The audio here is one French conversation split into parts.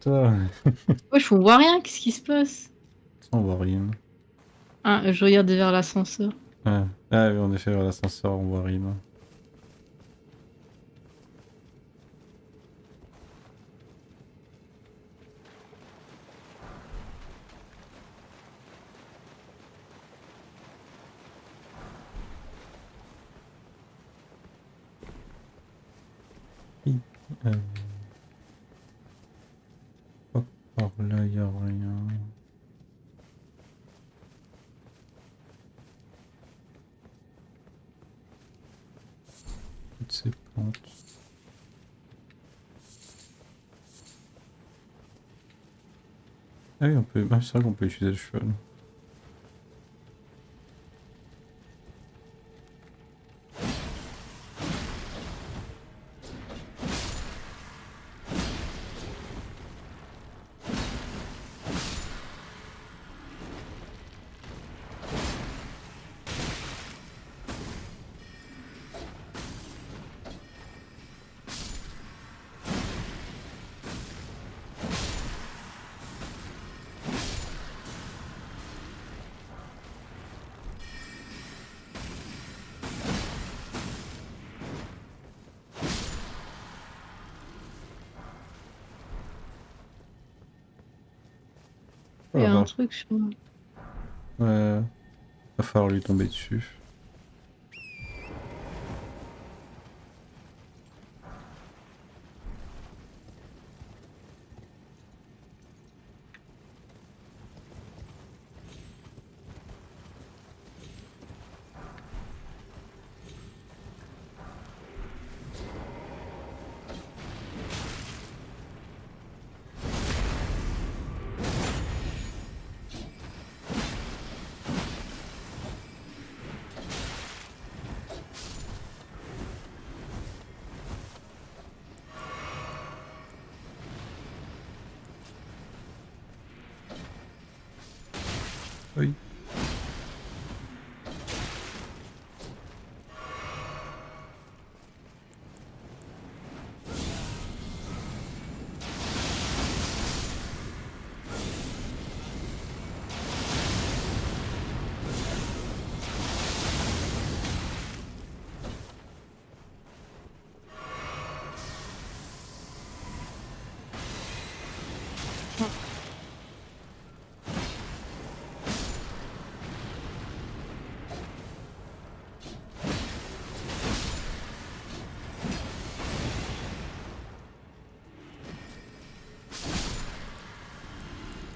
toi. Wesh, on voit rien, qu'est-ce qui se passe? On voit rien. Ah, je regarde vers l'ascenseur. Ouais. Ah oui, en effet, vers l'ascenseur, on voit rien. Euh, hop, par là, y a rien. Toutes ces plantes. Ah oui, on peut. Ah, c'est vrai qu'on peut utiliser le cheval. Il y Oh a un là. truc sur... Ouais. Va falloir lui tomber dessus. Oui.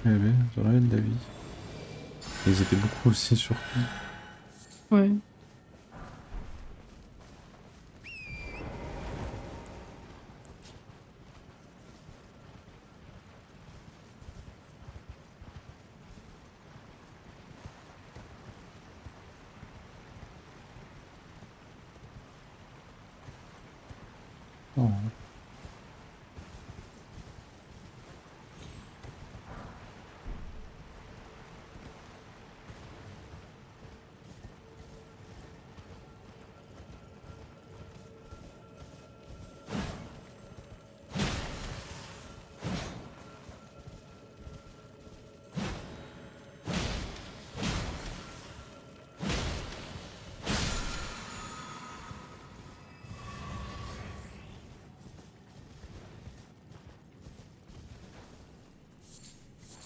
Eh bien, j'aurais de la vie. Ils étaient beaucoup aussi surpris. Ouais. Oh.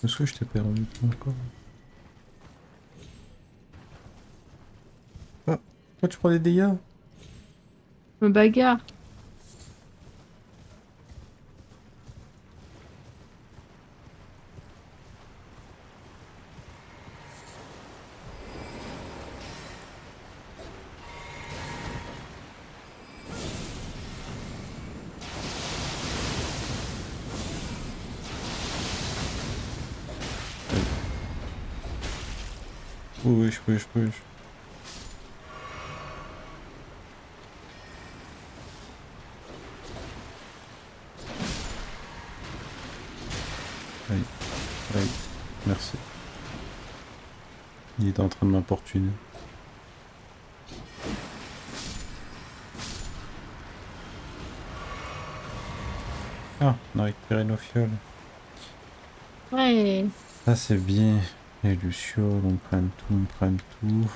Est-ce que je t'ai perdu encore? Ah, toi tu prends des dégâts? Je me bagarre. Aïe. Oui, oui. Aïe, aïe, merci. Il était en train de m'importuner. Ah, on a récupéré nos fioles. Ouais. Ça c'est bien. Et Lucio, on prenne tout, on prenne tout.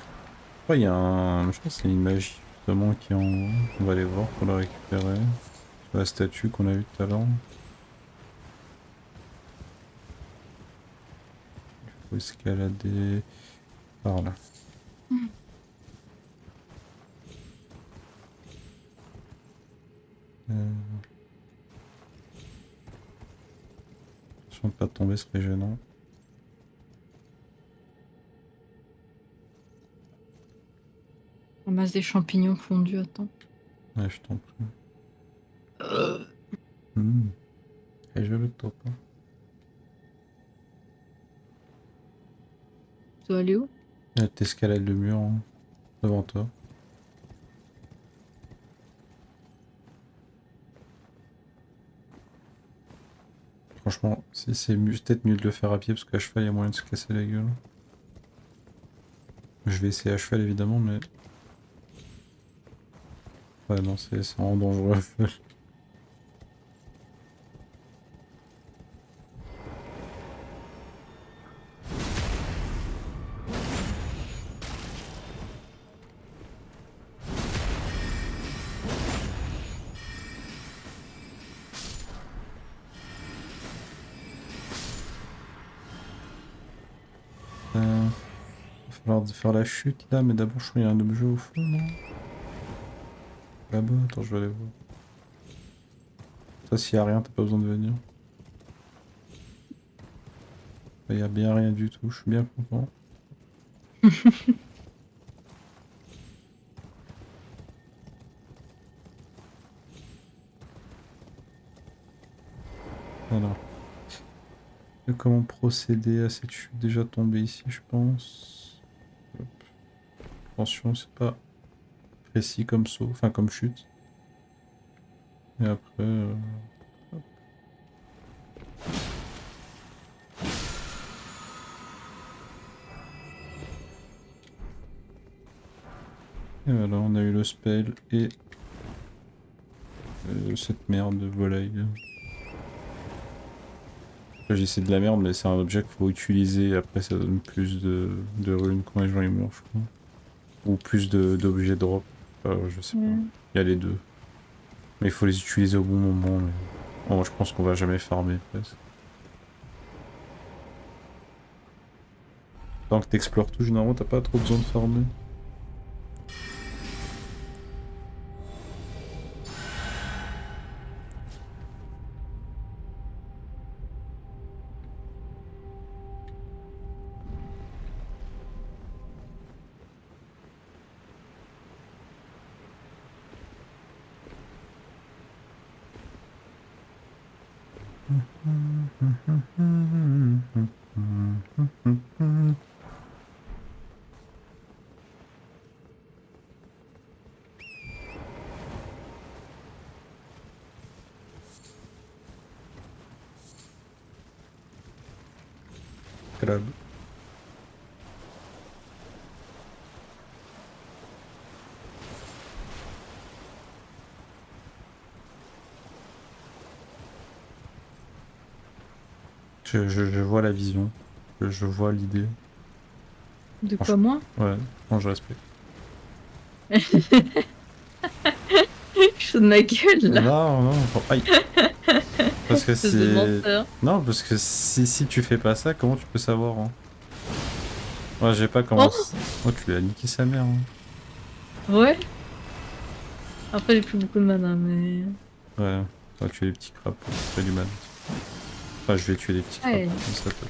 Oh, il y a un... Je pense que c'est une magie justement qui est en haut. On va aller voir pour la récupérer. Sur la statue qu'on a vue tout à l'heure. Il faut escalader par là. Euh... Attention de pas tomber, ce serait gênant. Ramasse des champignons fondus, attends. Ouais, je t'en prie. Euh, Et je le top. Hein. Tu dois aller où? T'escalades le mur hein, devant toi. Franchement, c'est peut-être mieux de le faire à pied parce qu'à cheval, il y a moyen de se casser la gueule. Je vais essayer à cheval évidemment, mais. Ouais, non, c'est vraiment dangereux à faire. Va falloir faire la chute là, mais d'abord, je crois qu'il y a un objet au fond, non? Là-bas, attends, je vais aller voir. Ça, s'il y a rien, t'as pas besoin de venir. Il y a bien rien du tout, je suis bien content. Alors, comment procéder à cette chute déjà tombée ici, je pense. Hop. Attention, c'est pas précis comme saut, enfin comme chute. Et après, hop. Et voilà, on a eu le spell et cette merde de volaille. Là, j'ai essayé de la merde, mais c'est un objet qu'il faut utiliser. Après, ça donne plus de runes quand les gens ils meurent, je crois. Ou plus d'objets drop. Je sais pas. Ouais. Il y a les deux. Mais il faut les utiliser au bon moment. Mais... Bon, je pense qu'on va jamais farmer presque. Tant que t'explores tout, généralement, t'as pas trop besoin de farmer. Crabe. Je vois la vision. Je vois l'idée. De quoi, Franchement, moi? ouais, non, je respecte. Chaud de ma gueule, là. Non, non, aïe. Parce que Espèce de c'est... menteur. Non, parce que si tu fais pas ça, comment tu peux savoir hein? Ouais, j'ai pas Oh! commencé. Oh, tu lui as niqué sa mère. Hein. Ouais. Après, j'ai plus beaucoup de mana, mais... Ouais, on va tuer les petits crabes pour faire du mal. Enfin, je vais tuer les petits crabes. Ouais. Comme ça, toi,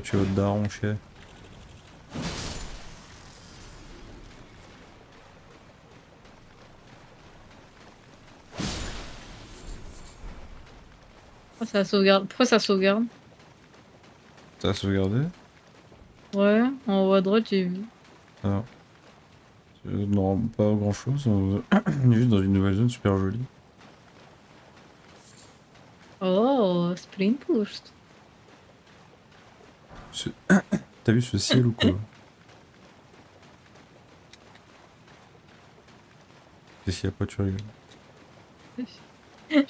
tu es votre daron, chien. Pourquoi ça sauvegarde? Pourquoi ça sauvegarde? T'as sauvegardé? Ouais, en haut à droite, j'ai vu. Alors, non, pas grand chose. On est juste dans une nouvelle zone super jolie. Oh, Sprint Boost. Ce- T'as vu ce ciel ou quoi? Qu'est-ce qu'il y a pas, tu rigoles?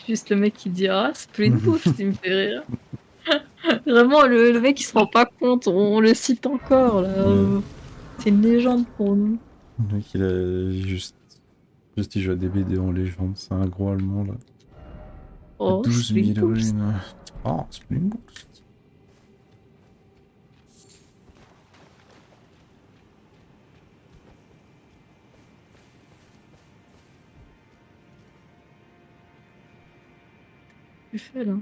Juste le mec qui dit ah c'est plus de bouffe, il me fait rire. Vraiment le mec il se rend pas compte, on le cite encore là. Ouais. C'est une légende pour nous. Le mec, il a juste il joue à des BD en légende. C'est un gros allemand là. Oh 12 Spring 000 Boost. runes. Oh, Spring Boost. Tu fais là.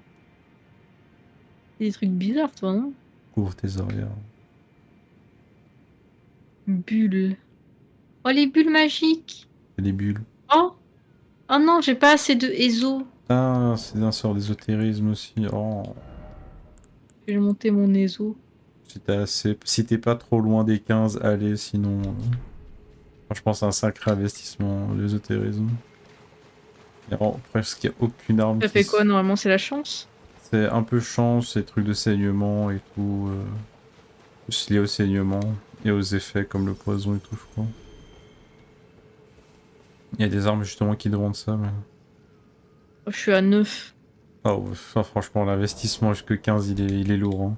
Des trucs bizarres toi non? Couvre tes arrières. Bulles. Oh les bulles magiques. Et les bulles. Oh. Oh non j'ai pas assez de ESO. Ah, c'est un sort d'ésotérisme aussi. Oh. Je vais monter mon ESO. Si t'es pas trop loin des 15, allez, sinon. Franchement, c'est un sacré investissement, l'ésotérisme. Il y a presque y a aucune arme Ça qui. fait quoi normalement c'est la chance? C'est un peu chance, c'est trucs de saignement et tout. Plus lié au saignement et aux effets comme le poison et tout, je crois. Il y a des armes justement qui demandent ça, mais. Oh, je suis à 9. Ah ouais, franchement, l'investissement jusque 15, il est lourd. Hein.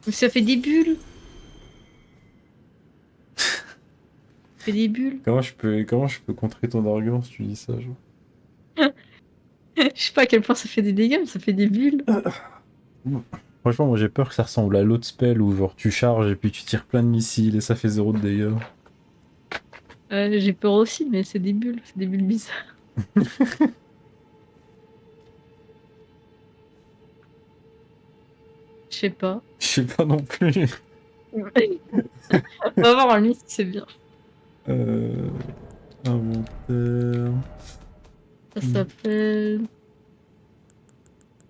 Mais ça fait des bulles. Ça fait des bulles. Comment je peux contrer ton argument si tu dis ça, genre. Je sais pas à quel point ça fait des dégâts, mais ça fait des bulles. Franchement, moi j'ai peur que ça ressemble à l'autre spell où genre tu charges et puis tu tires plein de missiles et ça fait 0 de dégâts. J'ai peur aussi, mais c'est des bulles bizarres. Je sais pas. Je sais pas non plus. On va voir en liste, c'est bien. Euh... Inventaire. Ça s'appelle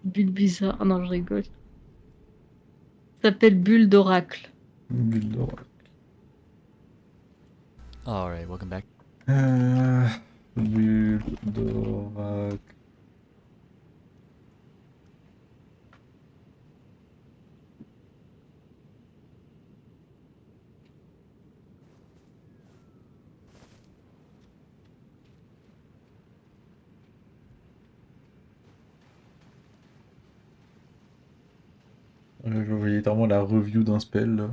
bulle bizarre. Ah non, je rigole. Ça s'appelle bulle d'oracle. Bulle d'oracle. Alright, welcome back. Bulle d'oracle. Je vois littéralement la review d'un spell là.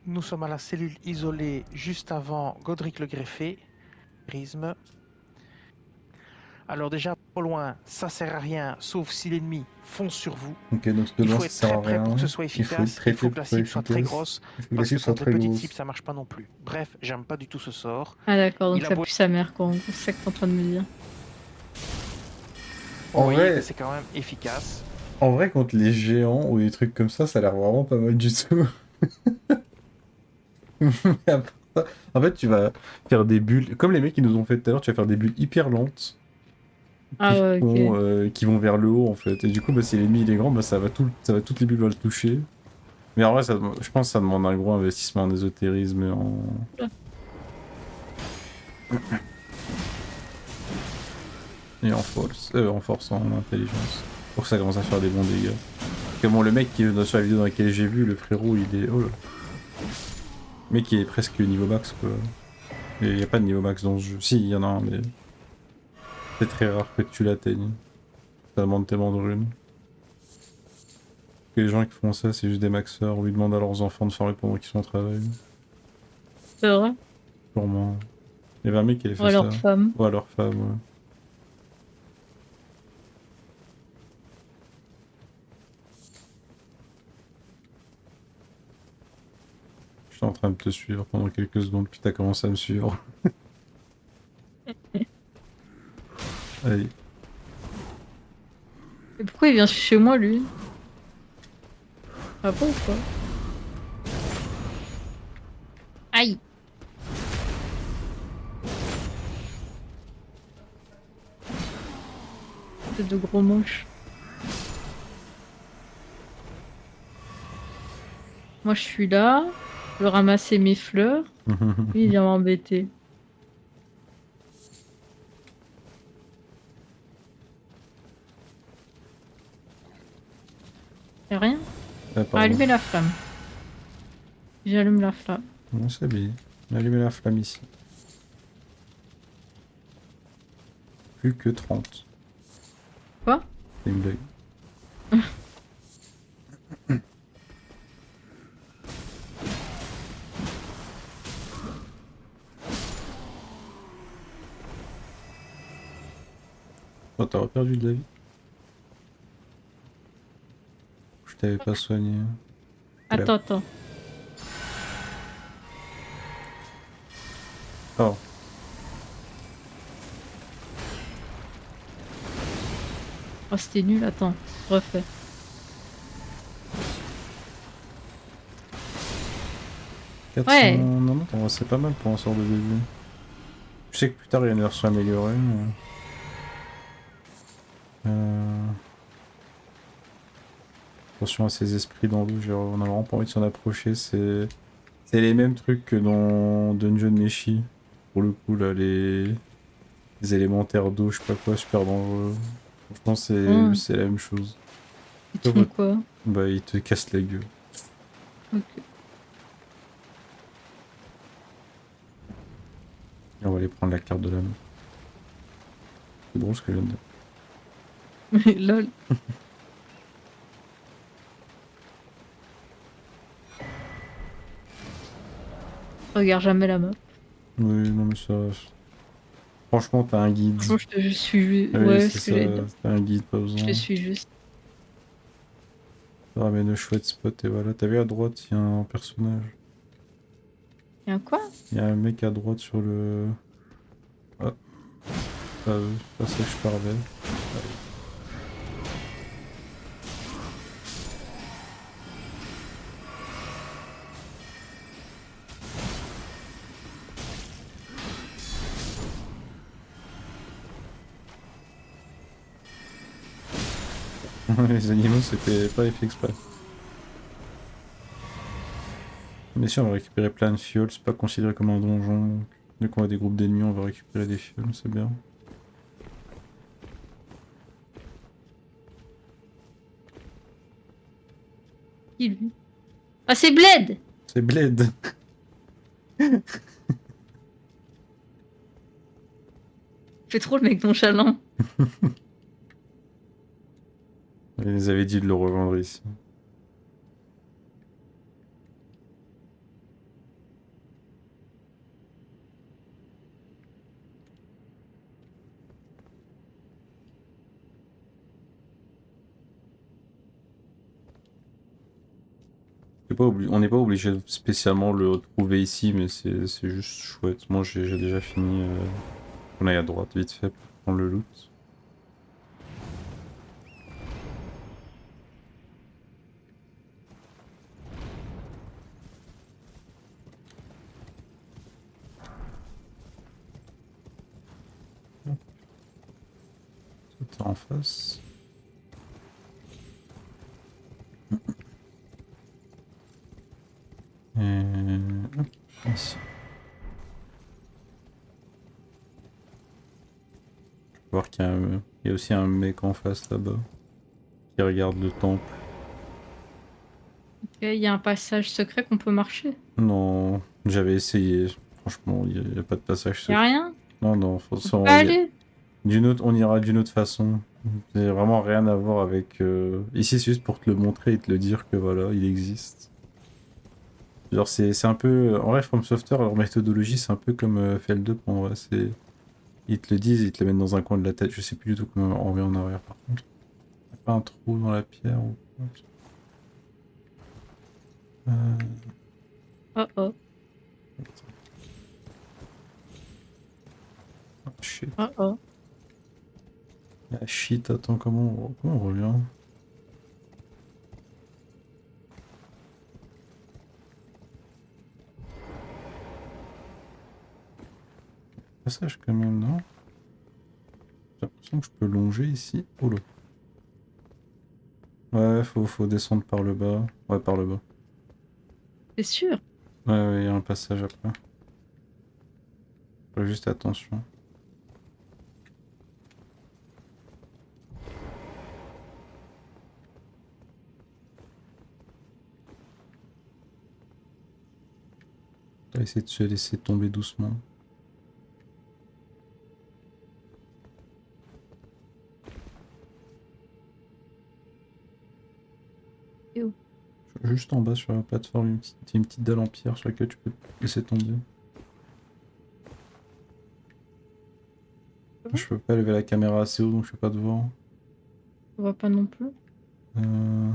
Nous sommes à la cellule isolée juste avant Godric le Greffé. Prisme. Alors déjà, pas loin, ça sert à rien, sauf si l'ennemi fonce sur vous. Ok, donc de Il loin faut ça être sert à très prêt rien. pour que ce soit Il faut être efficace. très Il faut que prêt la pour être cible soit très efficace. grosse. Il faut que la Parce que cible soit contre très les petites grosse. cibles, ça marche pas non plus. Bref, j'aime pas du tout ce sort. Ah d'accord, donc Il a ça beau- pue sa mère quand c'est ça que t'es en train de me dire. Vous En voyez vrai, que c'est quand même efficace. contre les géants ou des trucs comme ça a l'air vraiment pas mal du tout. Mais à part ça, en fait, tu vas faire des bulles, comme les mecs qui nous ont fait tout à l'heure, tu vas faire des bulles hyper lentes Ah ouais, ok. qui vont vers le haut en fait. Et du coup, bah, si l'ennemi il est grand, bah, toutes les bulles vont le toucher. Mais en vrai, je pense que ça demande un gros investissement en ésotérisme et en force, en intelligence, pour que ça commence à faire des bons dégâts. Parce que bon, le mec qui est sur la vidéo dans laquelle j'ai vu, le frérot, il est. Oh là. Le mec il est presque niveau max quoi. Et il n'y a pas de niveau max dans ce jeu. Si, il y en a un, mais c'est très rare que tu l'atteignes. Ça demande tellement de runes. Que les gens qui font ça, c'est juste des maxeurs ou ils demandent à leurs enfants de farmer pendant qu'ils sont au travail. C'est vrai. Sûrement. Il y avait un mec qui avait Ou fait ça. alors femme. Ou à leur femme, ouais. J'étais en train de te suivre pendant quelques secondes, puis t'as commencé à me suivre. Allez. Et pourquoi il vient chez moi lui? Ah bon ou quoi? Aïe! C'est de gros moches. Moi je suis là, je veux ramasser mes fleurs, lui il vient m'embêter. Y'a rien? Ah, Ah, pardon. allumer la flamme. J'allume la flamme. On s'habille. On a allumé la flamme ici. plus que 30. Quoi? C'est une blague. Oh, t'as perdu de la vie. Je t'avais pas soigné. T'es là. Attends. Oh, Oh, c'était nul, attends. Refais. 400... Ouais. Non, non, c'est pas mal pour un sort de début. Je sais que plus tard il y a une version améliorée, mais... Attention à ces esprits dans l'eau, on a vraiment pas envie de s'en approcher, c'est les mêmes trucs que dans Dungeon Meshi. Pour le coup, là, les élémentaires d'eau, je sais pas quoi, super dangereux. Franchement, Hum, c'est la même chose. Ils te font quoi? Bah, ils te cassent la gueule. Ok. Et on va aller prendre la carte de l'âme. C'est drôle ce que je viens de dire. Lol. Regarde jamais la map. Oui, non, mais ça. Franchement, t'as un guide. Franchement, je suis. Oui, Ouais, c'est ce que ça, j'allais dire. t'as un guide, pas Je te besoin. suis juste. Ça ramène un chouette spot et voilà. T'as vu à droite, il y a un personnage. Y'a un quoi? Il y a un mec à droite sur le. Ah, ça c'est que je parlais. Les animaux, c'était pas fait exprès. Mais si on va récupérer plein de fioles, c'est pas considéré comme un donjon. Donc, dès qu'on a des groupes d'ennemis, on va récupérer des fioles, c'est bien. Qui lui? Ah, c'est Bled! C'est Blade. Fais trop le mec nonchalant. Ils nous avaient dit de le rejoindre ici. On n'est pas obligé de spécialement le retrouver ici, mais c'est juste chouette. Moi j'ai déjà fini. On aille à droite vite fait pour prendre le loot. C'était en face. Et... hop, ici. Voir il y a aussi un mec en face là-bas qui regarde le temple. Ok, il y a un passage secret qu'on peut marcher. Non, j'avais essayé. Franchement, il n'y a pas de passage Y a secret. rien? Non, non, On peut pas aller? on ira d'une autre façon. C'est vraiment rien à voir avec. Ici, c'est juste pour te le montrer et te le dire que voilà, il existe. Genre, c'est un peu. En vrai, From Software, leur méthodologie, c'est un peu comme FL2. En vrai, c'est. Ils te le disent, ils te le mettent dans un coin de la tête. Je sais plus du tout comment on revient en arrière par contre. Y a pas un trou dans la pierre ou quoi. Oh oh. Oh, shit. Oh oh. Ah, shit, attends, comment on revient? Passage quand même, non? J'ai l'impression que je peux longer ici. Oh là. Ouais, faut descendre par le bas. Ouais, par le bas. C'est sûr. Ouais, ouais, il y a un passage après. Faut juste attention. On va essayer de se laisser tomber doucement. Et où? Juste en bas sur la plateforme, une petite dalle en pierre sur laquelle tu peux laisser tomber. Je peux pas lever la caméra assez haut donc je peux pas te voir. On voit pas non plus. Euh...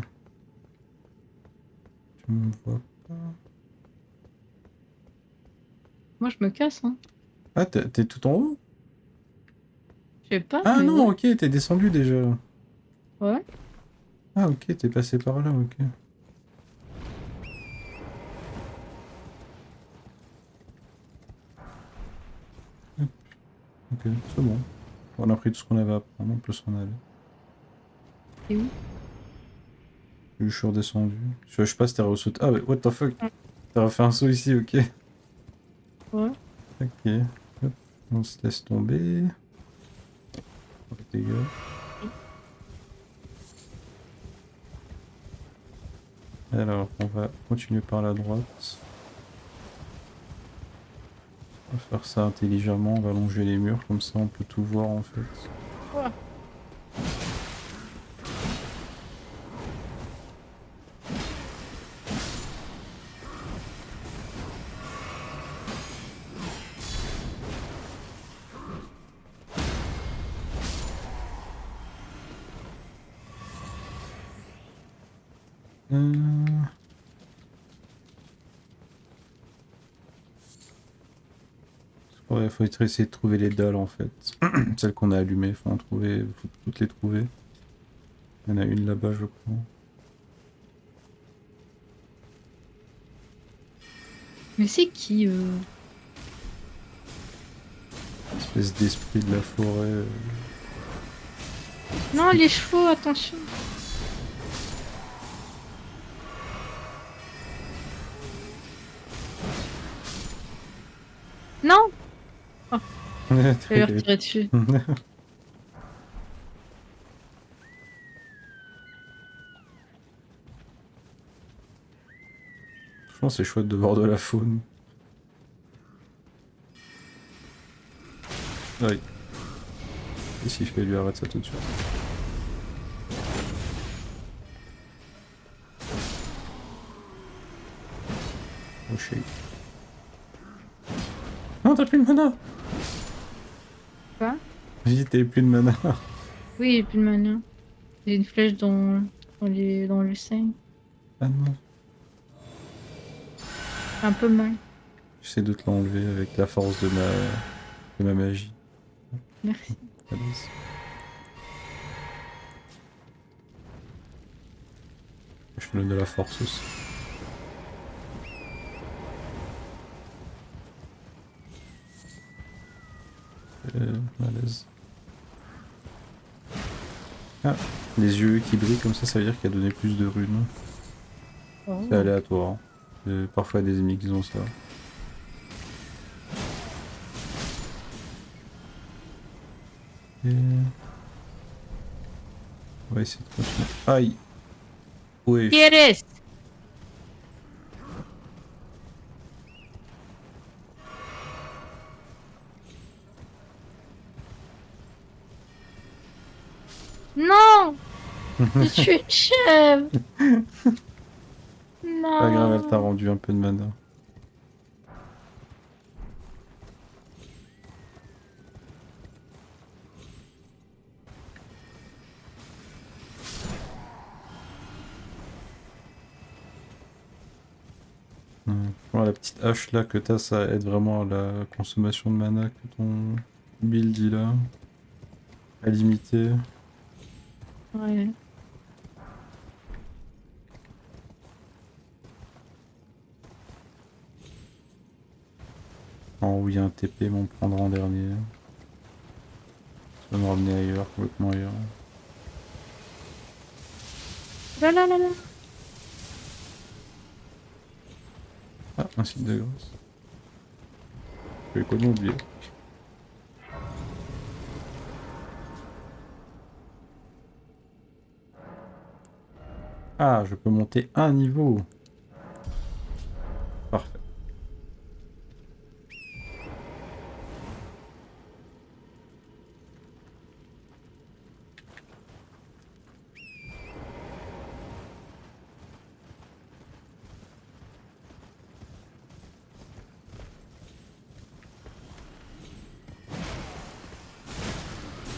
Tu me vois pas. Moi, je me casse, hein. Ah, t'es tout en haut? Je sais pas, Ah mais non, ouais. ok, t'es descendu déjà. Ouais. Ah ok, t'es passé par là, ok. Ok, c'est bon. On a pris tout ce qu'on avait à prendre, on peut s'en aller. Et où? Je suis redescendu. Je sais pas si t'as ressauté. Ah, mais what the fuck? T'as refait un saut ici, ok. Ouais. Ok. Hop, on se laisse tomber. Oh, les gars. Alors, on va continuer par la droite. On va faire ça intelligemment, on va longer les murs, comme ça on peut tout voir en fait. Ouais. Euh... Ouais, faut essayer de trouver les dalles en fait. Celles qu'on a allumées, faut en trouver, faut toutes les trouver. Il y en a une là-bas, je crois. Mais c'est qui, Espèce d'esprit de la forêt. Non, les chevaux, attention. Non! Oh, je vais leur tirer dessus. Franchement, c'est chouette de voir de la faune. Ouais. Et si je fais lui arrête ça tout de suite. Oh shit. Non, t'as plus de mana! Quoi? J'ai dit t'avais plus de mana. Oui, j'ai plus de mana. J'ai une flèche dans le sein. Ah non. Un peu mal. J'essaie de te l'enlever avec la force de ma magie. Merci. Allez. Je te donne de la force aussi. Malaise. Ah, les yeux qui brillent comme ça veut dire qu'il a donné plus de runes. C'est Oh. aléatoire. Hein. Parfois des ennemis qui ont ça. Et... On va essayer de continuer. Aïe! Wesh! ¿Quieres? Non! J'ai tué une chèvre! Pas grave, elle t'a Non! rendu un peu de mana. Ouais, la petite hache là que t'as, ça aide vraiment à la consommation de mana que ton build il a. À limiter. Ouais. En haut il y a un TP, mais on prendra en dernier. Ça va me ramener ailleurs, complètement ailleurs. Là, là, là, là. Ah, un site de grâce. J'avais complètement oublié. Ah, je peux monter un niveau. Parfait.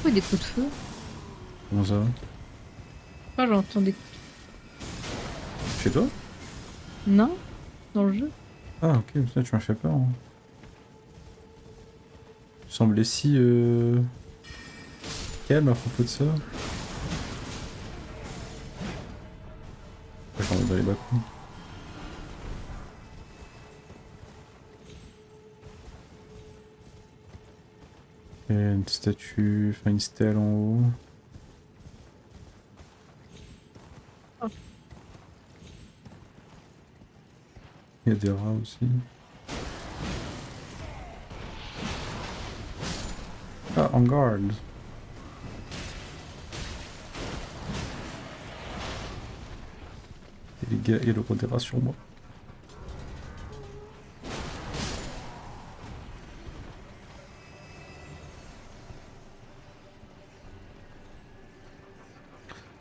entendu des coups de feu. Comment ça? Moi j'entends des... Chez toi? Non? Dans le jeu? Ah ok, putain, tu m'as fait peur. Hein. Tu semblais si calme à propos de ça. J'en ai dans les bas-coups. Et une statue, enfin une stèle en haut. Oh. Il y a des rats aussi. Ah, en garde. Et les gars, il y a le roi des rats sur moi.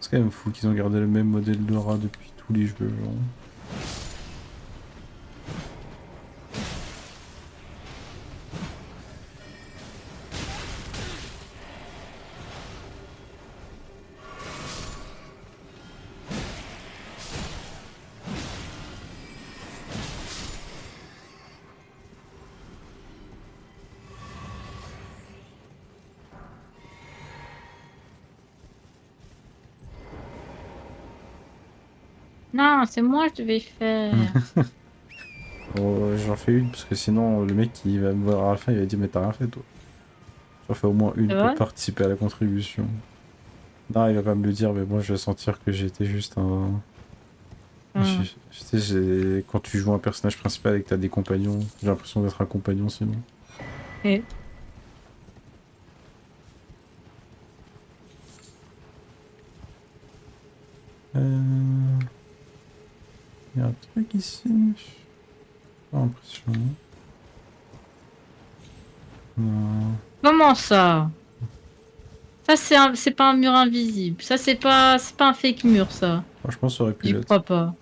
C'est quand même fou qu'ils ont gardé le même modèle de rat depuis tous les jeux. Genre. Non, c'est moi je devais faire. Oh, j'en fais une parce que sinon le mec qui va me voir à la fin il va dire mais t'as rien fait toi. J'en fais au moins une C'est pour vrai? participer à la contribution. Non il va pas me le dire mais moi je vais sentir que j'étais juste un... Hmm. Tu sais, quand tu joues un personnage principal et que t'as des compagnons, j'ai l'impression d'être un compagnon sinon. Et... Il y a un truc ici. Pas l'impression. Non. Comment ça? Ça c'est pas un mur invisible. Ça c'est pas un fake mur ça. Franchement ça aurait pu J'y l'être. crois pas.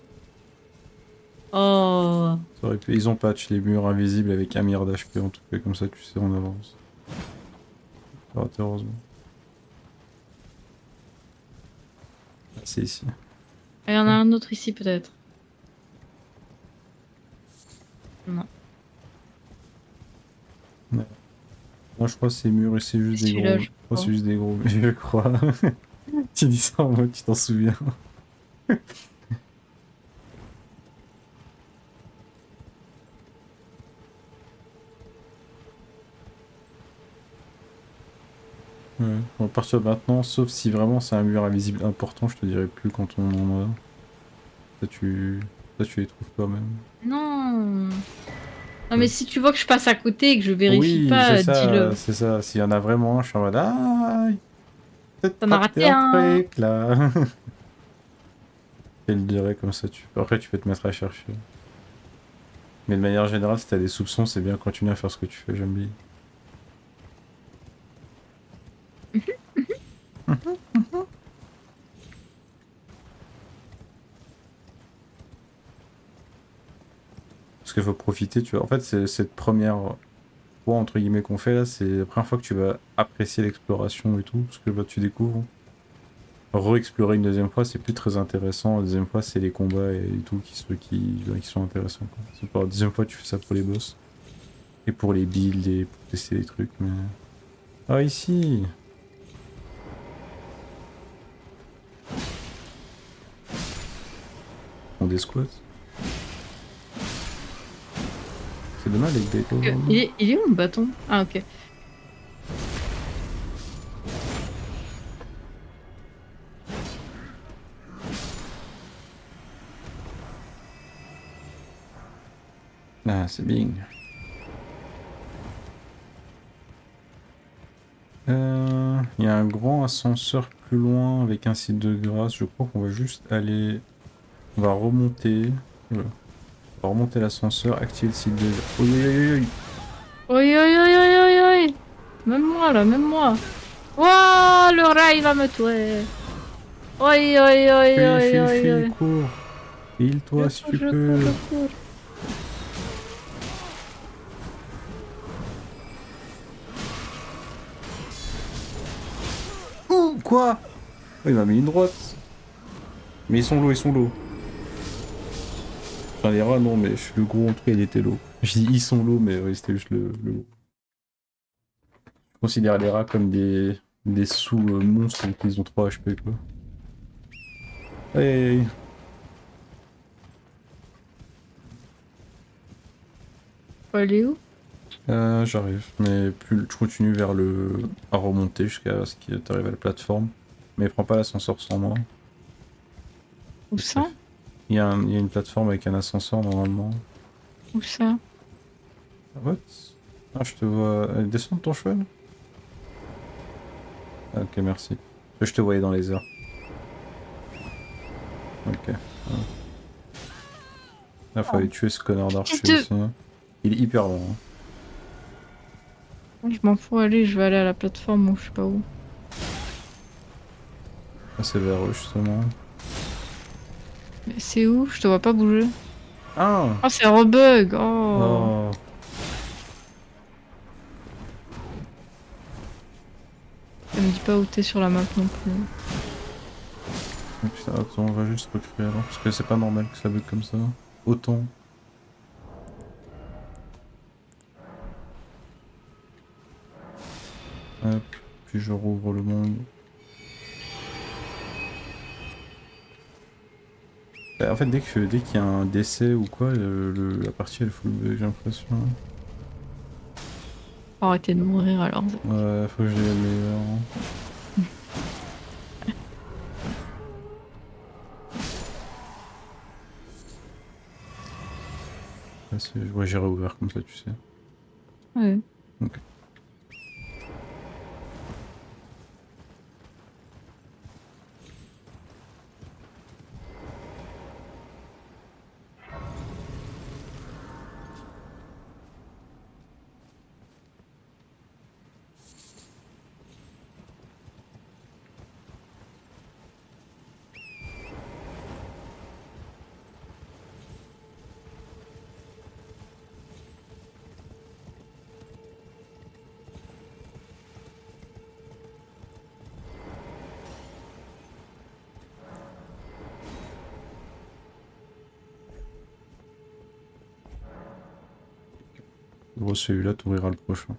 Oh. Ça aurait pu... Ils ont patch les murs invisibles avec un milliard d'HP en tout cas, comme ça tu sais en avance. Ah, heureusement. Ah, c'est ici. Il y en a un autre ici peut-être. Non. Moi je crois que ces murs et c'est juste des Celui-là, gros. je Je crois que c'est crois. juste des gros, mais je crois. Tu dis ça en mode tu t'en souviens. Ouais. Bon, à partir de maintenant, sauf si vraiment c'est un mur invisible important, je te dirai plus quand on en a. Ça tu les trouves toi-même. Non. Non mais Ouais. si tu vois que je passe à côté et que je vérifie Oui, pas, dis-le. c'est ça. S'il y en a vraiment un, je suis en mode ah, peut-être T'en as raté raté un un. truc là. Je le dirai comme ça. Après, tu peux te mettre à chercher. Mais de manière générale, si t'as des soupçons, c'est bien continuer à faire ce que tu fais, j'aime bien. Parce qu'il faut profiter, tu vois. En fait, c'est cette première fois, entre guillemets, qu'on fait là, c'est la première fois que tu vas apprécier l'exploration et tout, parce que là, tu découvres. Re-explorer une deuxième fois, c'est plus très intéressant. La deuxième fois, c'est les combats et tout qui sont intéressants. Quoi. C'est pour la deuxième fois, tu fais ça pour les boss. Et pour les builds et pour tester les trucs, mais... Ah, ici! On des squats. C'est demain les dates aujourd'hui. Il est où mon bâton? Ah ok. Ah, c'est Bing. Il y a un grand ascenseur plus loin avec un site de grâce. Je crois qu'on va juste aller... On va remonter. Voilà. On va remonter l'ascenseur, activer le site de... Oui, oui, oui, oui. Oi oi oi oi oi oi. Même moi là, même moi. Wouah, le rat il va me tuer. Oi oi oi oi oi Fuis, oi. cours. Heal-toi si tu Je peux. cours, je cours. Quoi? Oh, il m'a mis une droite. Mais ils sont low, ils sont low. Enfin, les rats, non, mais le gros, en tout cas, il était low. Je dis ils sont low, mais oui, c'était juste le low. Je considère les rats comme des sous-monstres, donc ils ont 3 HP, quoi. Hey. Faut aller où? J'arrive, mais plus je continue vers le... à remonter jusqu'à ce que tu arrives à la plateforme. Mais prends pas l'ascenseur sans moi. Où ça? Il y a une plateforme avec un ascenseur normalement. Où ça? What? Ah, je te vois... Descends de ton cheval? Ah, ok, merci. Je te voyais dans les airs. Ok. Là, fallait tuer ce connard d'archer Qu'est-ce aussi. Hein. Il est hyper long. Hein. Je m'en fous, allez, je vais aller à la plateforme ou je sais pas où. Ah, c'est vers eux justement. Mais c'est où? Je te vois pas bouger. Ah! Oh, c'est rebug! Oh! Oh! Ça me dit pas où t'es sur la map non plus. Oh, putain, attends, on va juste recréer alors. Parce que c'est pas normal que ça bug comme ça. Autant. Hop, puis je rouvre le monde. Bah, en fait, dès qu'il y a un décès ou quoi, la partie elle full bug, j'ai l'impression. Arrêtez de mourir alors. Ouais, faut que j'aille le meilleur. Ouais, j'ai réouvert comme ça, tu sais. Ouais. Ok. Gros, celui-là t'ouvrira le prochain.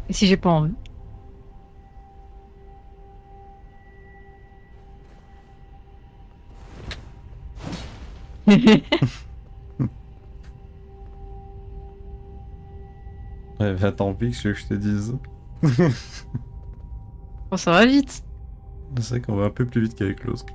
Et si j'ai pas envie? Ouais, bah tant pis, que je te dise. Oh, ça va vite. C'est vrai qu'on va un peu plus vite qu'avec l'autre.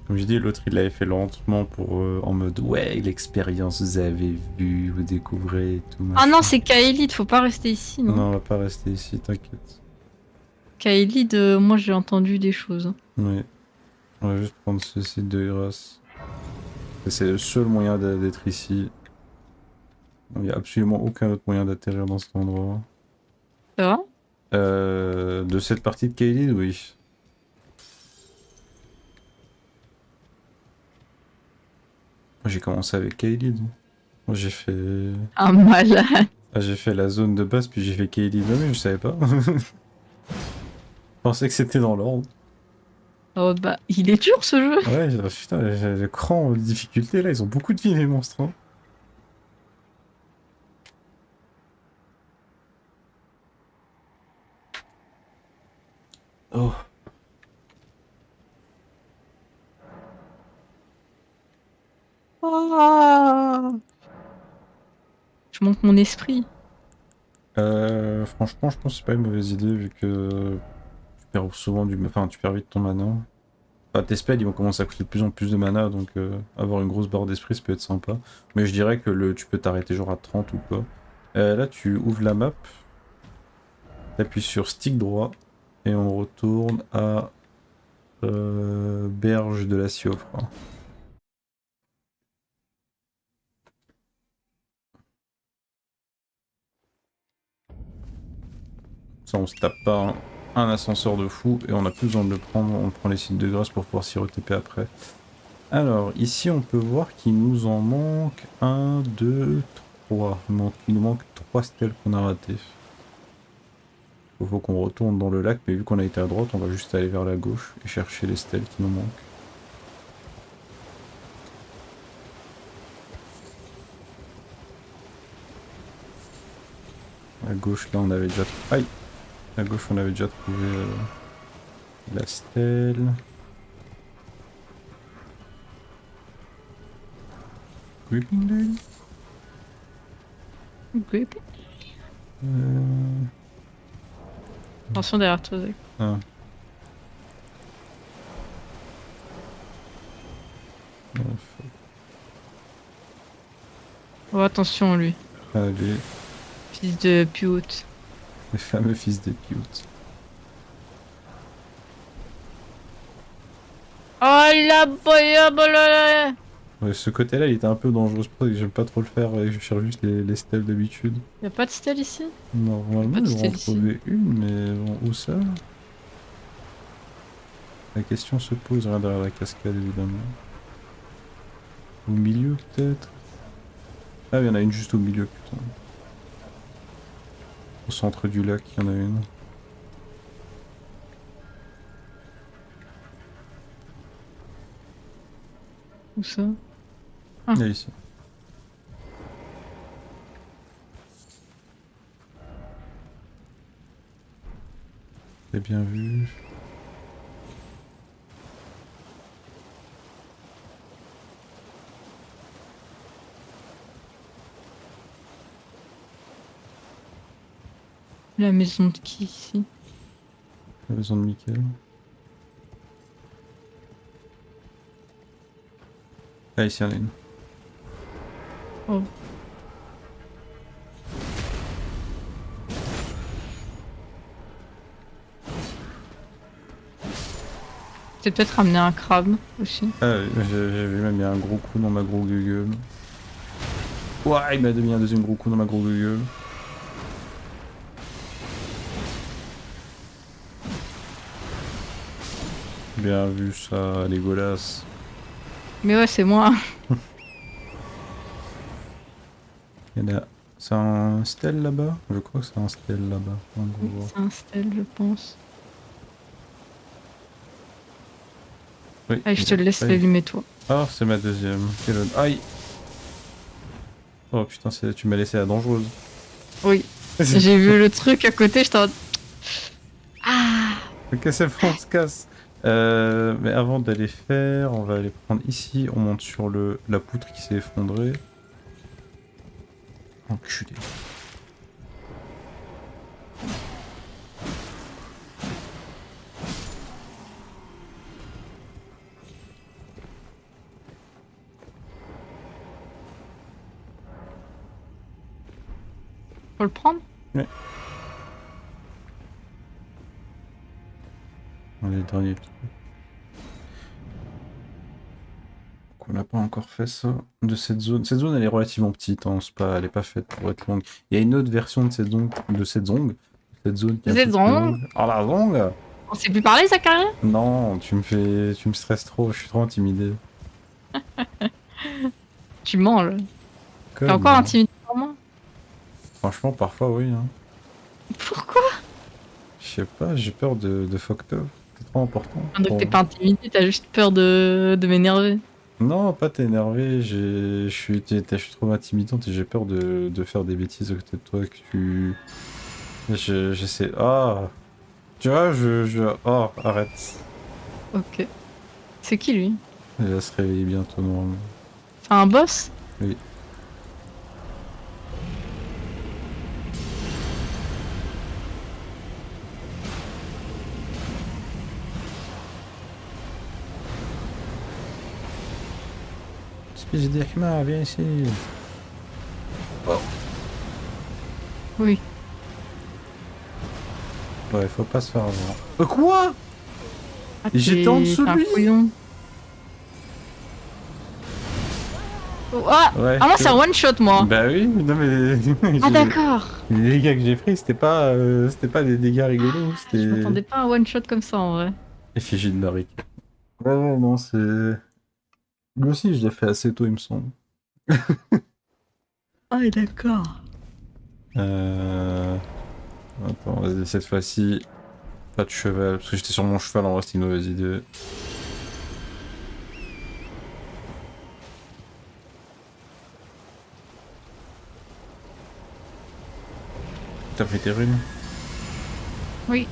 Comme je dis, l'autre il l'avait fait lentement pour en mode ouais, l'expérience, vous avez vu, vous découvrez et tout. Ah Machin. non, c'est Kaelid, faut pas rester ici, non? Non, on va pas rester ici, t'inquiète. Kaelid, moi j'ai entendu des choses. Ouais. On va juste prendre ce site de grâce. C'est le seul moyen d'être ici. Il n'y a absolument aucun autre moyen d'atterrir dans cet endroit. Ça va? De cette partie de Kaelid, oui. Moi j'ai commencé avec Kaelid. Moi j'ai fait... Un malade. Ah, j'ai fait la zone de base, puis j'ai fait Kaelid. Non mais je savais pas. Je pensais que c'était dans l'ordre. Oh bah, il est dur ce jeu. Ouais, putain, le cran de difficulté là, ils ont beaucoup de vie les monstres. Hein. Oh. Ah. Je monte mon esprit. Franchement, je pense que c'est pas une mauvaise idée vu que tu perds souvent du... Enfin, tu perds vite ton mana. Enfin, tes spells, ils vont commencer à coûter de plus en plus de mana, donc avoir une grosse barre d'esprit, ça peut être sympa. Mais je dirais que tu peux t'arrêter genre à 30 ou quoi. Là, tu ouvres la map, t'appuies sur stick droit, et on retourne à Berge de la Siofre. Ça, on se tape pas un ascenseur de fou, et on a plus besoin de le prendre, on prend les sites de grâce pour pouvoir s'y re-TP après. Alors, ici, on peut voir qu'il nous en manque 1, 2, 3. Il nous manque 3 stèles qu'on a ratées. Faut qu'on retourne dans le lac, mais vu qu'on a été à droite, on va juste aller vers la gauche et chercher les stèles qui nous manquent. À gauche, là, on avait déjà... Aïe! À gauche, on avait déjà trouvé la stèle. Creeping Lane? Oui. Attention derrière toi, Zach. Ah. Oh, attention, lui. Allez, Fils de pute. le fameux fils des putes. Oh, il a boyé. Ouais, ce côté-là, il était un peu dangereux, c'est pour ça que j'aime pas trop le faire et je cherche juste les stèles d'habitude. Y'a pas de stèle ici? Normalement, Pas de ils vont en stèle ici. trouver une, mais bon, où ça? La question se pose, rien derrière la cascade, évidemment. Au milieu, peut-être? Ah, il y en a une juste au milieu, putain. Au centre du lac, il y en a une. Où ça? Il y a ici. T'as bien vu. La maison de qui ici? La maison de Michael. Ah, ici, il y en a une. Oh. C'est peut-être ramener un crabe aussi. Ah, j'ai vu même, il y a un gros coup dans ma gros gueule. Ouah, il m'a mis un deuxième gros coup dans ma gros gueule. Bien vu ça, Legolas. Mais ouais, c'est moi. Il y en a... C'est un stèle là-bas? Je crois que c'est un stèle là-bas. En gros. C'est un stèle, je pense. Oui. Allez, je te laisse Aïe. l'allumer, toi. Ah, c'est ma deuxième. Aïe! Oh putain, tu m'as laissé la dangereuse. Oui. J'ai vu le truc à côté, je t'en... Ah! Ok, c'est bon, on se casse. Mais avant d'aller faire, on va aller prendre ici. On monte sur la poutre qui s'est effondrée. Enculé. Faut le prendre? Ouais. Allez, dernier truc. On n'a pas encore fait ça de cette zone. Cette zone elle est relativement petite, hein, elle est pas faite pour être longue. Il y a une autre version de cette zone, cette zone qui est un peu plus longue. Ah la longue! On sait plus parler, Zacharia? Non, tu me stresses trop, je suis trop intimidé. Tu mens, là. T'es Comme, encore intimidé par moi? franchement, parfois oui. Hein. Pourquoi? Je sais pas, j'ai peur de fucked up. C'est trop important. Donc t'es pas intimidé, t'as juste peur de m'énerver. Non, pas t'énerver, je suis trop intimidante et j'ai peur de faire des bêtises à côté de toi que tu... J'essaie... Ah! Tu vois, Oh, arrête. Ok. C'est qui, lui? Il va se réveiller bientôt, normalement. C'est un boss? Oui. Espèce d'Ekma, viens ici. Oh. Oui. Ouais, faut pas se faire avoir. Quoi? Ah, J'étais en dessous de un lui. couillon. Oh, ah, Ouais, ah, moi c'est un one shot, moi. Bah oui, non mais... Ah d'accord. Les dégâts que j'ai pris, c'était pas des dégâts rigolos, Je c'était... m'attendais pas à un one shot comme ça en vrai. Effigie de Marik. Ouais, non, c'est... Lui aussi, je l'ai fait assez tôt, il me semble. Ah, d'accord. Attends, vas-y, cette fois-ci, pas de cheval, parce que j'étais sur mon cheval, en vrai, c'était une mauvaise idée. T'as pris tes runes? Oui.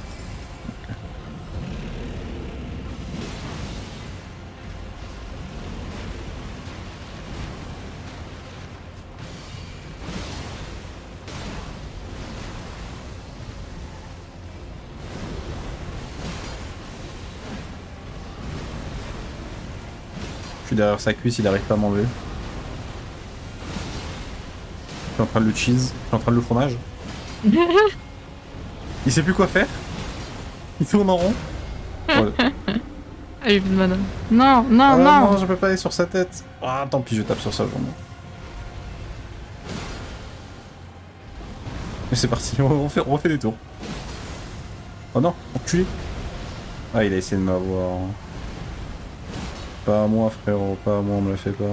Je suis derrière sa cuisse, il arrive pas à m'enlever. Je suis en train de le cheese, je suis en train de le fromage. Il sait plus quoi faire. Il tourne en rond. Ouais. Ah, j'ai plus de mana. Non, non, Ah non. non, je peux pas aller sur sa tête. Ah, tant pis, je tape sur sa jambe. Mais c'est parti, on refait des tours. Oh non, enculé. Ah, il a essayé de m'avoir. Pas à moi, frérot, pas à moi, on me la fait pas.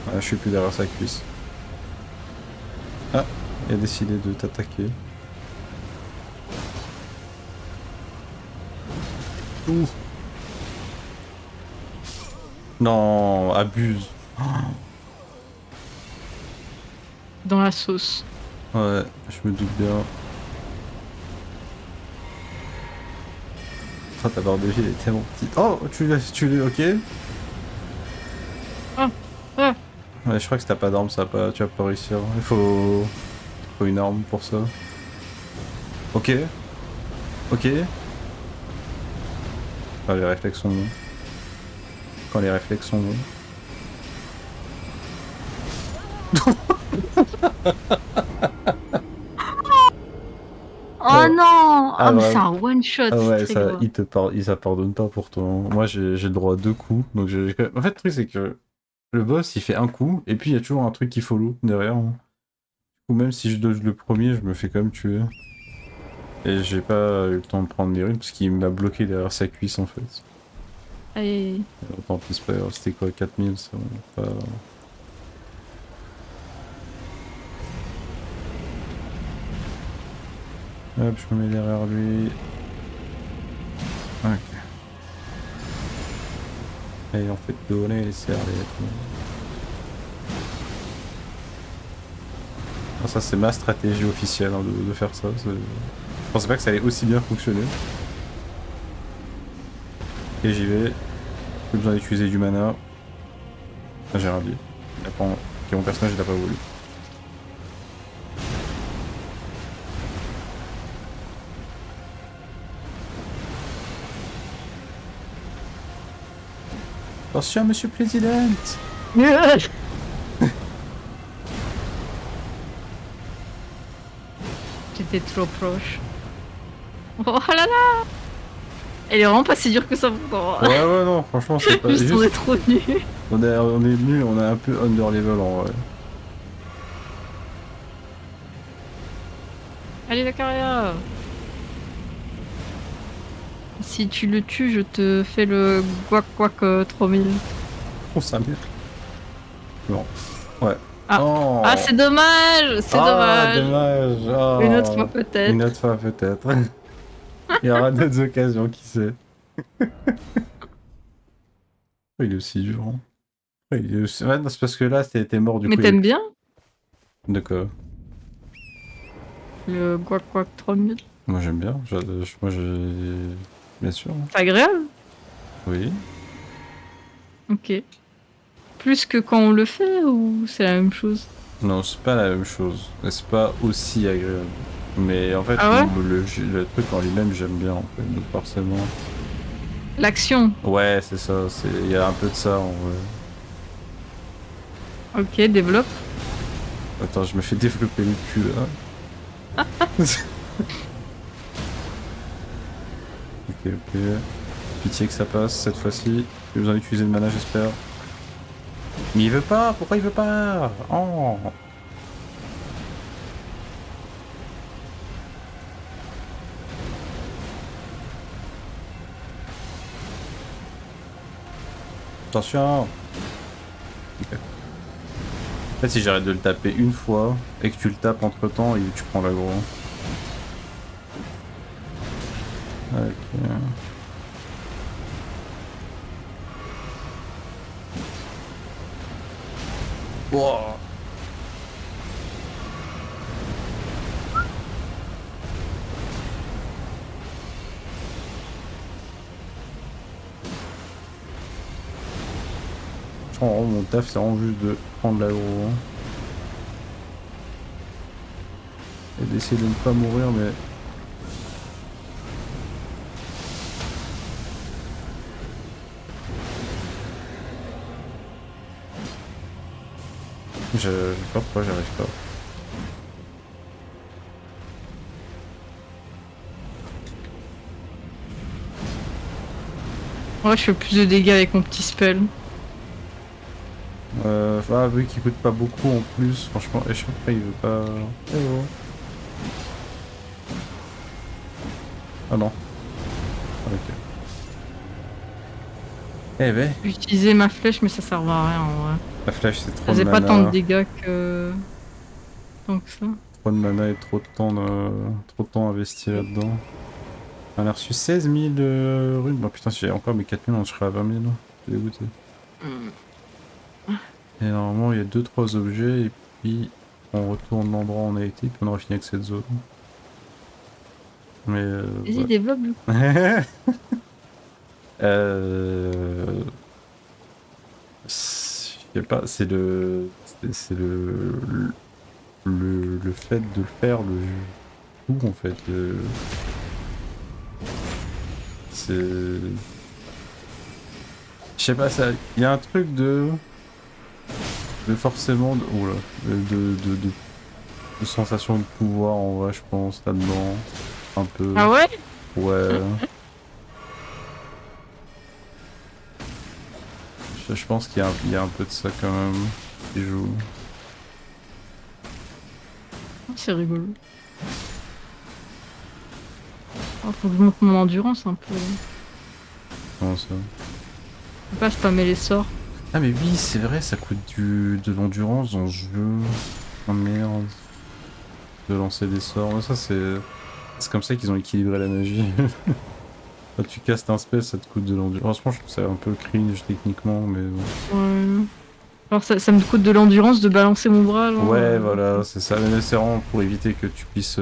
Ah, je suis plus derrière sa cuisse. Ah, il a décidé de t'attaquer. Ouh. Non, abuse. Dans la sauce. Ouais, je me doute bien. Ah, ta barre de vie elle est tellement petite. Oh, tu l'as, ok. Ah, ah. Ouais, je crois que si t'as pas d'arme, ça va pas, tu vas pas réussir. Faut une arme pour ça. Ok. Ok. Ah, les réflexes sont bons. Quand les réflexes sont bons. Oh Ouais. non. Ah, Ah, mais ouais. c'est un one shot. Ah ouais, c'est très ça, gros. il ça pardonne pas pourtant. Moi, j'ai le droit à 2 coups. Donc, en fait, le truc, c'est que le boss, il fait un coup, et puis il y a toujours un truc qui follow derrière. Ou même si je dodge le premier, je me fais quand même tuer. Et j'ai pas eu le temps de prendre les runes, parce qu'il m'a bloqué derrière sa cuisse, en fait. Allez. Tant pis, c'est pas grave. C'était quoi, 4000, ça pas... Hop, je me mets derrière lui. Ok. Et on fait donner les serviettes. Ah, ça, c'est ma stratégie officielle hein, de faire ça. Je pensais pas que ça allait aussi bien fonctionner. Et j'y vais. J'ai besoin d'utiliser du mana. Ah, j'ai rien dit. Ok, mon personnage il a pas voulu. Attention, monsieur le président! J'étais trop proche. Oh là là. Elle est vraiment pas si dure que ça pourtant. Ouais, ouais, non, franchement, c'est pas Juste on est juste. trop nuls. On est nul, on est un peu under level en vrai. Allez, la carrière. Si tu le tues, je te fais le guac guac 3000. Oh, ça merde. Non. Ouais. Ah. Oh. Ah, c'est dommage. C'est Ah, dommage. dommage. Oh. Une autre fois peut-être. Une autre fois peut-être. Il y aura d'autres occasions, qui sait. Oh, il est aussi dur. Hein. Oh, il est aussi... Ouais, non, c'est parce que là, t'es mort du Mais coup. t'aimes bien De quoi? le guac guac 3000? Moi j'aime bien. Moi j'ai. Bien sûr. Hein. C'est agréable. Oui. Ok. Plus que quand on le fait ou c'est la même chose? Non, c'est pas la même chose. C'est pas aussi agréable. Mais en fait, Ah ouais le truc en lui-même, j'aime bien en fait. Donc forcément. L'action. Ouais, c'est ça. Il y a un peu de ça en vrai. Ok, développe. Attends, je me fais développer le cul là. Ok, ok. Pitié que ça passe cette fois-ci. J'ai besoin d'utiliser le mana, j'espère. Mais il veut pas. Pourquoi il veut pas? Oh. Attention. Ok. En fait, si j'arrête de le taper une fois et que tu le tapes entre temps, tu prends l'aggro. Ok. Wow. Franchement, mon taf, c'est vraiment juste de prendre l'aggro. Et d'essayer de ne pas mourir, mais... Je sais pas pourquoi j'y arrive pas. Ouais, je fais plus de dégâts avec mon petit spell. Ah oui, qui coûte pas beaucoup en plus, franchement, et je sais pas, il veut pas... Eh oh. Ah non. Ok. Eh ben, J'ai utilisé ma flèche, mais ça servait à rien en vrai. la flèche c'est Ça trop de faisait pas tant de mana, dégâts que... tant que ça. trop de mana et trop de temps investi là-dedans. On a reçu 16 000 runes, bon putain si j'avais encore mes 4 000 on serait à 20 000, je suis dégoûté. Et normalement il y a 2-3 objets et puis on retourne l'endroit où on a été puis on aura fini avec cette zone. Mais Vas-y, ouais. développe du coup. Je sais pas, c'est le fait de le faire, le tout en fait. C'est, je sais pas, ça, il y a un truc de forcément, oula, de sensation de pouvoir en vrai, je pense là-dedans, un peu. Ah ouais? Ouais. Je pense qu'il y a un peu de ça quand même qui joue. C'est rigolo. Oh, faut que je monte mon endurance un peu. Comment ça? Je peux pas spammer les sorts. Ah mais oui, c'est vrai, ça coûte de l'endurance dans ce jeu. Oh merde. De lancer des sorts. Mais ça c'est comme ça qu'ils ont équilibré la magie. Quand tu castes un spell, ça te coûte de l'endurance. Franchement, je trouve ça un peu cringe techniquement, mais bon. Ouais. Alors ça me coûte de l'endurance de balancer mon bras là. Ouais, voilà, c'est ça. Mais c'est vraiment pour éviter que tu puisses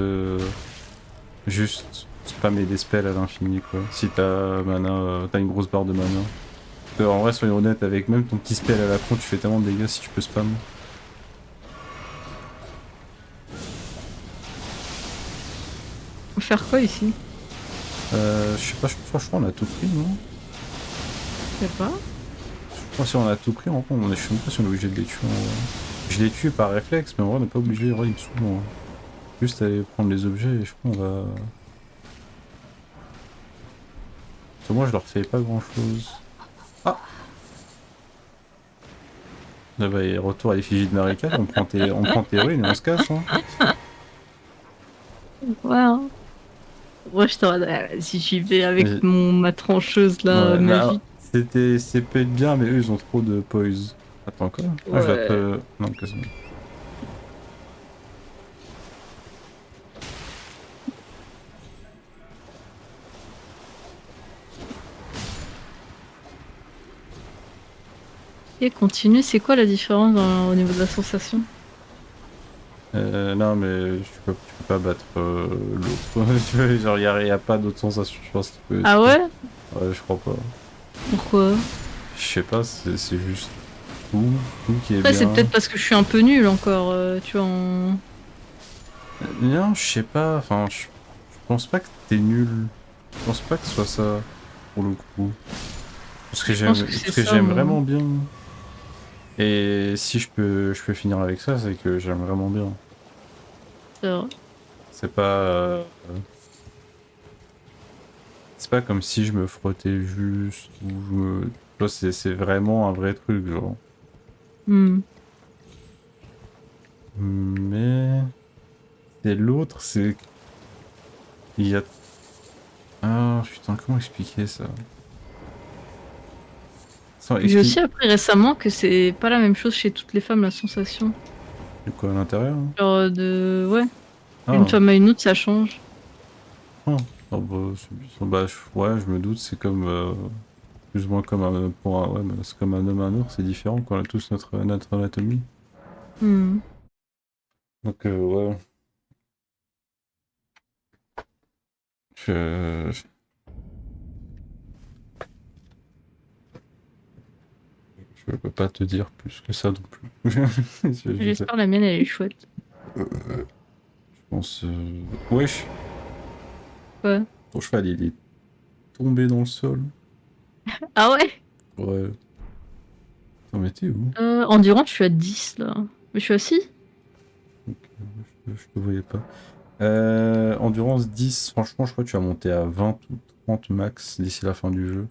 juste spammer des spells à l'infini, quoi. Si t'as mana, t'as une grosse barre de mana. En vrai, soyons honnêtes, avec même ton petit spell à la con, tu fais tellement de dégâts si tu peux spam. Faut faire quoi ici? Je sais pas, franchement, on a tout pris, non? Je sais pas. Je crois que si on a tout pris, en fait, je sais même pas si on est obligé de les tuer. En vrai. Je les tue par réflexe, mais en vrai, on n'est pas obligé. En vrai, il me saoule, moi. Juste aller prendre les objets et je crois qu'on va. Parce que moi, je leur fais pas grand chose. Ah! Là, bah, et retour à l'effigie de Marika, on prend tes runes et on se casse, hein. Ouais. Hein. Moi je t'en si j'y vais avec Mais- ma trancheuse là Ouais, là, magique. c'est peut être bien, mais eux, ils ont trop de poise. Attends, quoi? Ah, je dois Ouais. te. Non, que ça. Et continue, c'est quoi la différence au niveau de la sensation? Non, mais tu peux pas battre l'autre. Tu vois, genre, y a pas d'autre sensation, je pense qu'il peut. Ah ouais? Ouais, je crois pas. Pourquoi? Je sais pas, c'est juste tout qui est Après c'est bien. peut-être parce que je suis un peu nulle encore, tu vois en... Non, je sais pas, enfin, je pense pas que t'es nul. Je pense pas que ce soit ça, pour le coup. Je pense que c'est Parce que ça j'aime moi. vraiment bien. Et si je peux finir avec ça, c'est que j'aime vraiment bien. C'est vrai. C'est pas... c'est pas comme si je me frottais juste, ou je me... Tu vois, c'est vraiment un vrai truc, genre. Hmm. Mais... C'est l'autre, c'est... Il y a... Ah, putain, comment expliquer ça? Attends, J'ai aussi appris récemment que c'est pas la même chose chez toutes les femmes, la sensation. De quoi à l'intérieur hein. Genre de... Ouais, Ah, d'une femme à une autre, ça change. ah. Ah, bah, bah, ouais, je me doute, c'est comme... plus ou moins comme un... ouais, bah, c'est comme un homme et un autre, c'est différent, quoi. On a tous notre anatomie. Hmm. Donc, ouais. Je... Je peux pas te dire plus que ça non plus. J'espère la mienne, elle est chouette. Je pense... Wesh, Ouais. ton cheval, il est tombé dans le sol. Ah ouais? Ouais. Attends, mais t'es où? Endurance, je suis à 10 là. Mais je suis à 6? Ok, je te voyais pas. Endurance 10, franchement, je crois que tu vas monter à 20 ou 30 max d'ici la fin du jeu.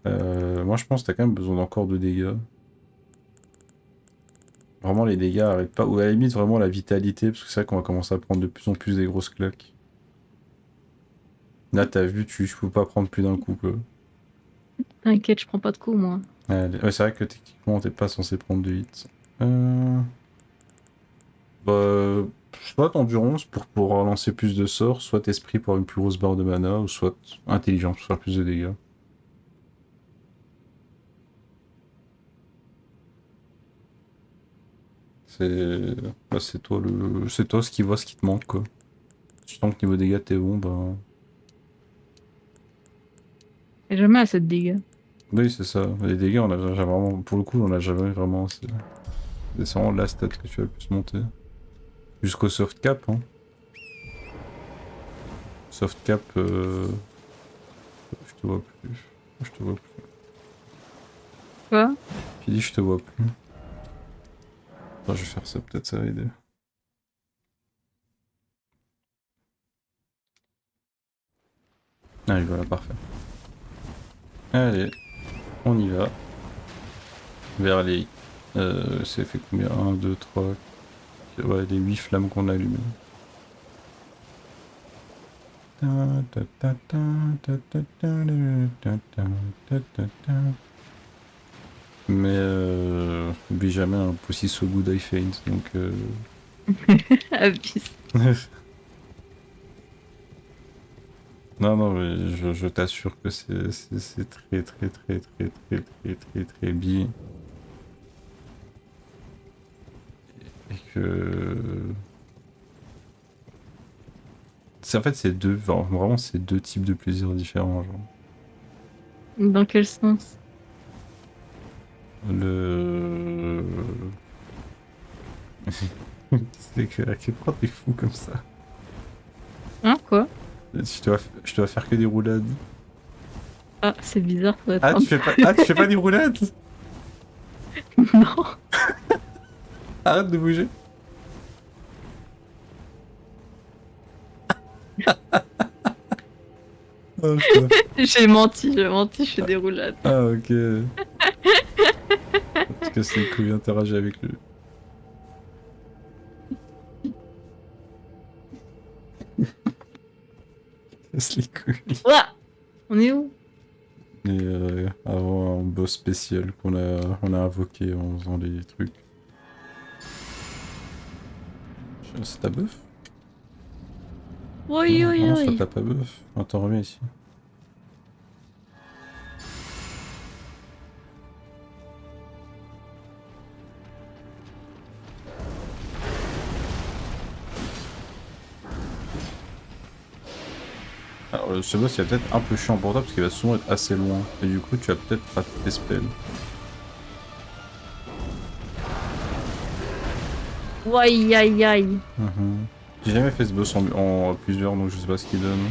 Moi, je pense que t'as quand même besoin d'encore de dégâts. Vraiment, les dégâts arrêtent pas. Ou à la limite, vraiment la vitalité, parce que c'est vrai qu'on va commencer à prendre de plus en plus des grosses claques. Là, t'as vu, je peux pas prendre plus d'un coup, quoi. T'inquiète, je prends pas de coups, moi. Ouais, c'est vrai que techniquement, t'es pas censé prendre de hits. Bah, soit endurance pour lancer plus de sorts, soit esprit pour une plus grosse barre de mana, ou soit intelligence pour faire plus de dégâts. C'est bah, c'est toi ce qui voit ce qui te manque quoi. Si tu sens que niveau dégâts t'es bon, bah J'ai jamais assez de dégâts. oui c'est ça. Les dégâts on a jamais vraiment, pour le coup on a jamais vraiment assez. C'est vraiment la stat que tu as le plus monter. Jusqu'au soft cap hein. Soft cap, je te vois plus. Je te vois plus. Quoi? Qui dit je te vois plus. Attends, je vais faire ça, peut-être ça va aider. Allez, voilà, parfait. Allez, on y va. Vers les... c'est fait combien? 1, 2, 3... Ouais, les 8 flammes qu'on a allumées. Mais oublie jamais un Pussy So Good I Faint, donc... Abyss. Non, non, mais je t'assure que c'est très très très très très très très très bien. Et que... En fait, c'est deux, enfin, vraiment, c'est deux types de plaisirs différents, genre. Dans quel sens? Le... c'est que à quel point t'es fou comme ça. Hein, quoi? Je dois faire que des roulades. Ah, c'est bizarre, ça va être Ah, tu fais pas des roulades? Non. Arrête de bouger. Oh, putain. J'ai menti, je fais des roulades. Ah, ok. Parce que c'est cool d'interagir avec lui. Casse les couilles. Ouah, on est où? Et avant un boss spécial on a invoqué en faisant les trucs. C'est ta buff? Oui, oui, Non, ça oui. t'a pas buff. Attends, reviens ici. Alors, ce boss il va peut-être un peu chiant pour toi parce qu'il va souvent être assez loin. Et du coup, tu vas peut-être rater tes spells. Aïe, aïe, aïe. J'ai jamais fait ce boss en plusieurs, donc je sais pas ce qu'il donne.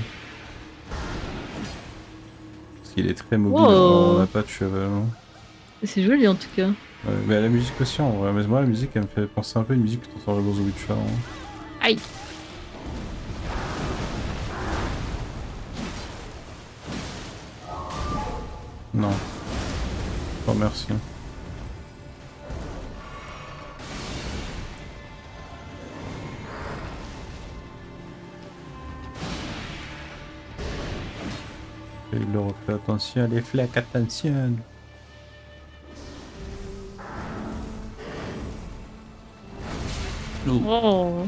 Parce qu'il est très mobile Wow. en attaque cheval. C'est joli en tout cas. Ouais, mais la musique aussi en vrai. Mais moi, la musique elle me fait penser un peu à une musique que t'entends dans The Witcher. Hein. Aïe. Non. Oh, merci. Et il leur fait attention, les flaques, attention. Oh. Oh.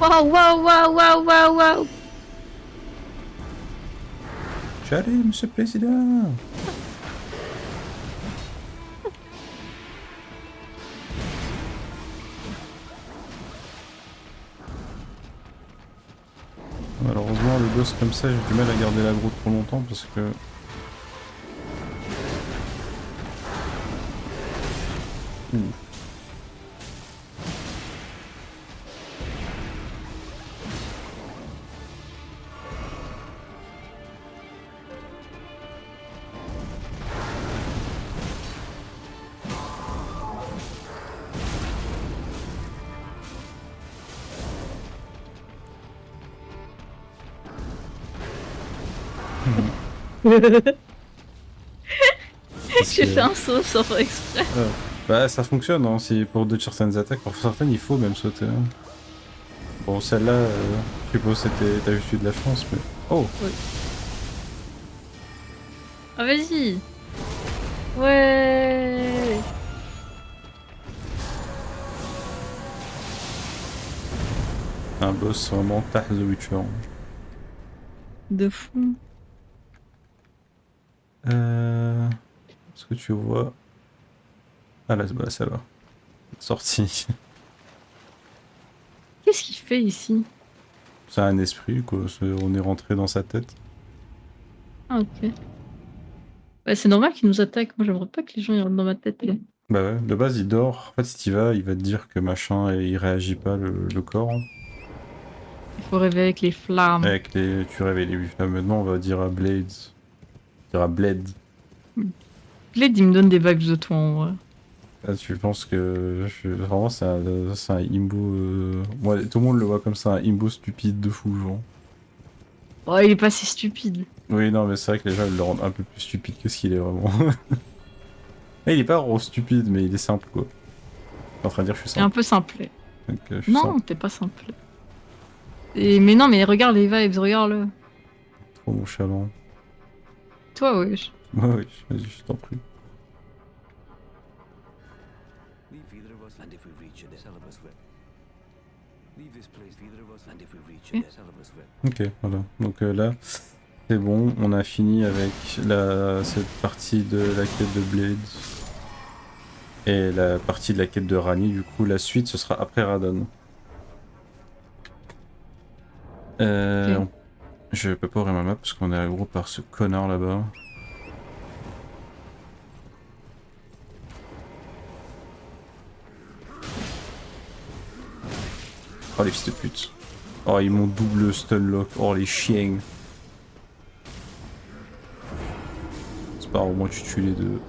Waouh, waouh, waouh, waouh, waouh, waouh. J'arrive, monsieur le président. Malheureusement, le boss comme ça, j'ai du mal à garder l'aggro trop longtemps parce que... Ouh. Parce J'ai que- fait un saut sans faire exprès. Bah ça fonctionne, hein. Si pour d'autres certaines attaques, pour certaines il faut même sauter. Hein. Bon celle-là, je suppose que t'as juste eu de la chance, mais... Oh. Ah, vas-y. Ouais. Un boss vraiment tah The Witcher. De fou. Est-ce que tu vois... Ah là, bah, celle-là. Sortie. Qu'est-ce qu'il fait ici? C'est un esprit, quoi. On est rentré dans sa tête. Ah, ok. Bah, c'est normal qu'il nous attaque. Moi, j'aimerais pas que les gens ils rentrent dans ma tête. Là. Bah ouais, de base il dort. En fait, si t'y vas, il va te dire que machin, et il réagit pas le corps. Hein. Il faut rêver avec les flammes. Avec les... Tu réveilles les 8 flammes. Maintenant, on va dire à Blades. On dira Blade. Blade, il me donne des vibes de toi en vrai. Ah, tu penses que... Vraiment, c'est un imbo... Moi, tout le monde le voit comme ça, un imbo stupide de fou, genre. Oh, il est pas si stupide. Oui, non, mais c'est vrai que les gens, ils le rendent un peu plus stupide que ce qu'il est vraiment. Et il est pas gros stupide, mais il est simple, quoi. Je suis en train de dire que je suis Il est un simple. peu simplet. Donc, je suis Non, simple. t'es pas simplet. Mais non, mais regarde les vibes, regarde-le. Trop nonchalant. Toi, wesh. Ouais, oui, vas-y, je t'en prie. Leave either of us, and if we reach it, Celebus will. Leave this place, either of us, and if we reach it, Celebus will. Ok, voilà. Donc là, c'est bon, on a fini avec cette partie de la quête de Blade. Et la partie de la quête de Rani, du coup, la suite, ce sera après Radon. Ok. Je peux pas ouvrir ma map parce qu'on est aggro par ce connard là-bas. Oh les fils de pute. Oh ils m'ont double stunlock. Oh les chiens. C'est pas grave, au moins tu tues les deux.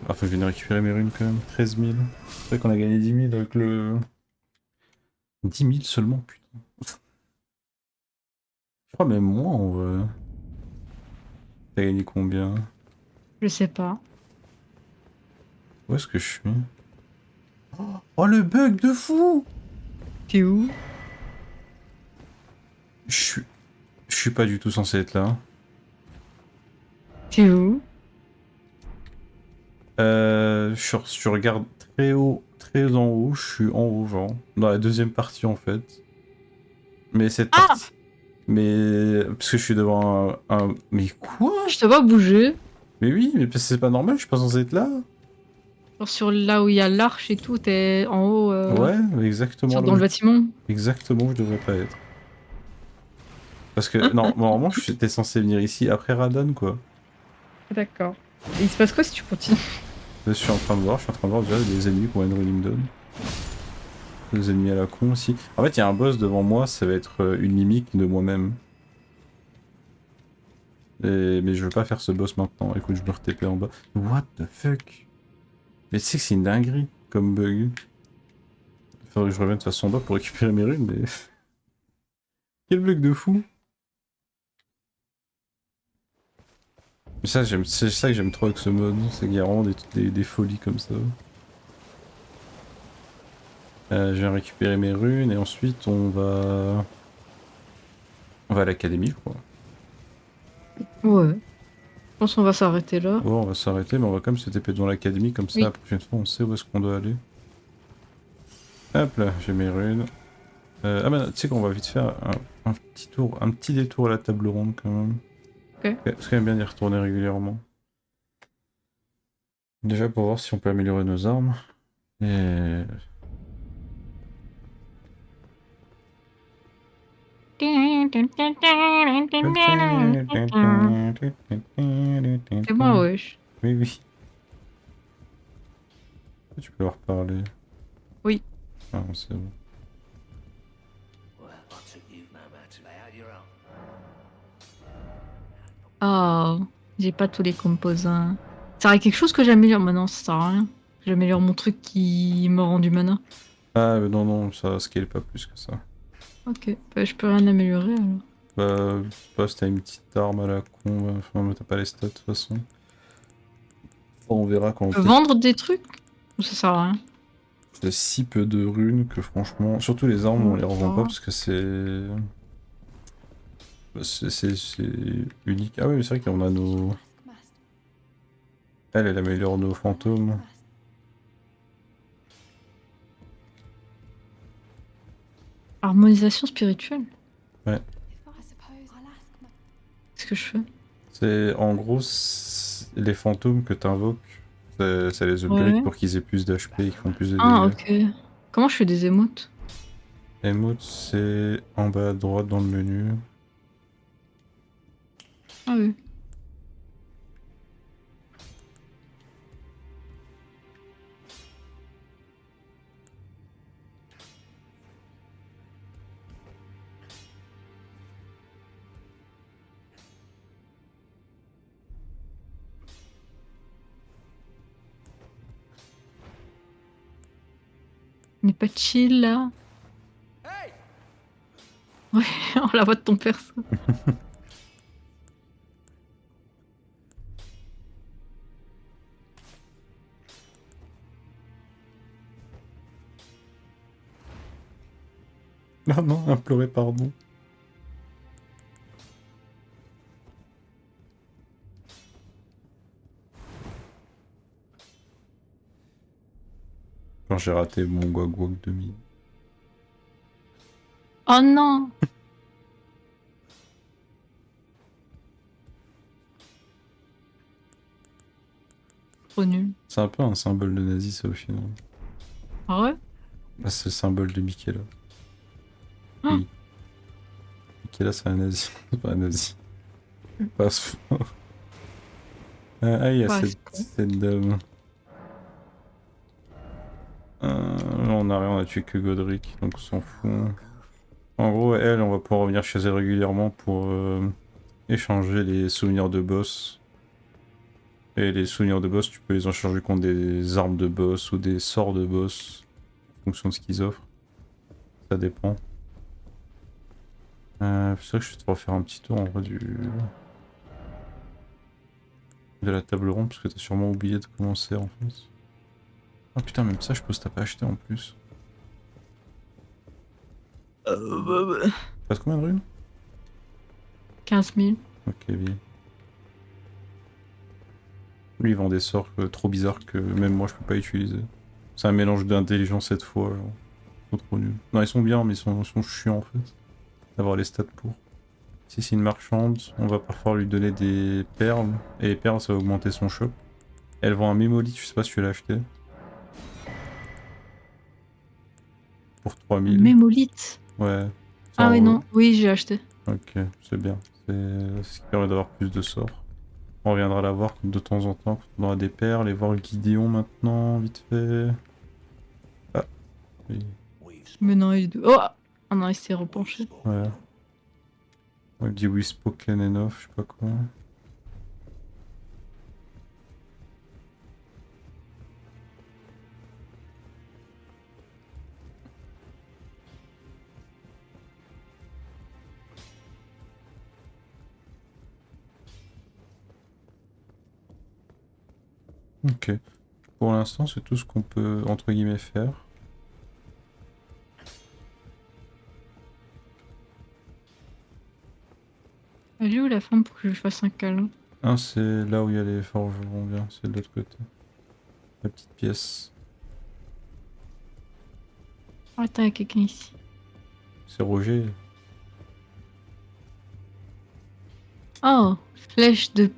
Enfin je viens de récupérer mes runes quand même. 13 000. C'est vrai qu'on a gagné 10 000 avec le... 10 000 seulement, putain. Je crois même moins en vrai. T'as gagné combien? Je sais pas. Où est-ce que je suis? Oh le bug de fou! T'es où? Je suis pas du tout censé être là. T'es où? Je regarde très haut, très en haut, je suis en haut, genre. Dans la deuxième partie en fait. Mais cette Ah! partie. Mais. Parce que je suis devant un. Mais quoi? Je te vois bouger. Mais oui, mais parce que c'est pas normal, je suis pas censé être là. Genre sur là où il y a l'arche et tout, t'es en haut. Ouais, exactement. Sur, Là dans où le bâtiment. Exactement où je devrais pas être. Parce que, non, normalement, j'étais censé venir ici après Radon, quoi. D'accord. Et il se passe quoi si tu continues? Là, je suis en train de voir déjà des ennemis pour une running down. Des ennemis à la con aussi. En fait, il y a un boss devant moi, ça va être une mimique de moi-même. Mais je veux pas faire ce boss maintenant, écoute, je me re-TP en bas. What the fuck? Mais tu sais que c'est une dinguerie comme bug. Faudrait que je revienne de toute façon en bas pour récupérer mes runes, mais... Quel bug de fou! Mais ça, c'est ça que j'aime trop avec ce mode, c'est qu'il y a vraiment des folies comme ça. Je viens récupérer mes runes et ensuite on va à l'académie, je crois. Ouais. Je pense qu'on va s'arrêter là. Bon, on va s'arrêter, mais on va quand même se taper devant l'académie, comme ça Oui. la prochaine fois on sait où est-ce qu'on doit aller. Hop là, j'ai mes runes. Ah bah tu sais qu'on va vite faire un petit tour, un petit détour à la table ronde quand même. Ok. C'est quand même bien d'y retourner régulièrement. Déjà pour voir si on peut améliorer nos armes. Et... C'est moi, wesh. Oui, oui. Tu peux leur parler. Oui. Ah, c'est bon. Well, I took you no matter. Lay out your own. Ah, j'ai pas tous les composants. Ça aurait quelque chose que j'améliore maintenant, ça sert à rien. J'améliore mon truc qui me rend du mana. Ah, non, non, ça scale pas plus que ça. Ok, bah, je peux rien améliorer alors. Bah, je sais pas si t'as une petite arme à la con, enfin, mais t'as pas les stats de toute façon. Enfin, on verra quand on Je peux peut. vendre des trucs ou ça sert à rien? T'as si peu de runes que franchement, surtout les armes, on les revend pas Oh. parce que c'est. Bah, c'est unique. Ah oui, mais c'est vrai qu'on a nos. Elle améliore nos fantômes. Harmonisation spirituelle? Ouais. Qu'est-ce que je fais? C'est en gros les fantômes que t'invoques, ça les upgrade Ouais. pour qu'ils aient plus d'HP et qu'ils font plus de Ah, dégâts. ok. Comment je fais des émotes? Emote, c'est en bas à droite dans le menu. Ah oui. On n'est pas chill là? Ouais, on la voix de ton perso. Ah non, implorer pardon. Quand j'ai raté mon Wag Wag demi. Oh non! Trop nul. C'est un peu un symbole de nazi ça au final. Ah ouais? Bah, c'est le symbole de Michaela. Ah, Oui. Michaela c'est un nazi. C'est pas un nazi. Pas ce- Ah, il y a ouais, cette dame. On a rien, on a tué que Godric, donc on s'en fout. En gros, elle, on va pouvoir revenir chez elle régulièrement pour échanger les souvenirs de boss. Et les souvenirs de boss, tu peux les échanger contre des armes de boss ou des sorts de boss, en fonction de ce qu'ils offrent. Ça dépend. C'est vrai que je vais te refaire un petit tour en vrai de la table ronde, parce que t'as sûrement oublié de commencer en fait. Ah putain, même ça, je pense que t'as pas acheté en plus. T'as combien de runes? 15 000. Ok, oui. Lui, il vend des sorts trop bizarres que même moi, je peux pas utiliser. C'est un mélange d'intelligence cette fois, alors. Trop nul. Non, ils sont bien, mais ils sont chiants en fait. D'avoir les stats pour. Si c'est une marchande, on va parfois lui donner des perles. Et les perles, ça va augmenter son shop. Elle vend un mémolith, je sais pas si tu l'as acheté. Pour 3000. Mémolith. Ouais. Ça, Ah oui, non. Oui, j'ai acheté. Ok, c'est bien. C'est ce qui permet d'avoir plus de sorts. On reviendra la voir de temps en temps quand on aura des perles et voir le Gideon maintenant, vite fait. Ah, oui. Mais non, oh! Ah non, il s'est repenché. Ouais. On dit we spoken enough, je sais pas quoi. Ok. Pour l'instant, c'est tout ce qu'on peut, entre guillemets, faire. Elle est où la femme pour que je lui fasse un câlin? Ah, c'est là où il y a les forgerons, bien, c'est de l'autre côté. La petite pièce. Oh, attends, il y a quelqu'un ici. C'est Roger. Oh, flèche de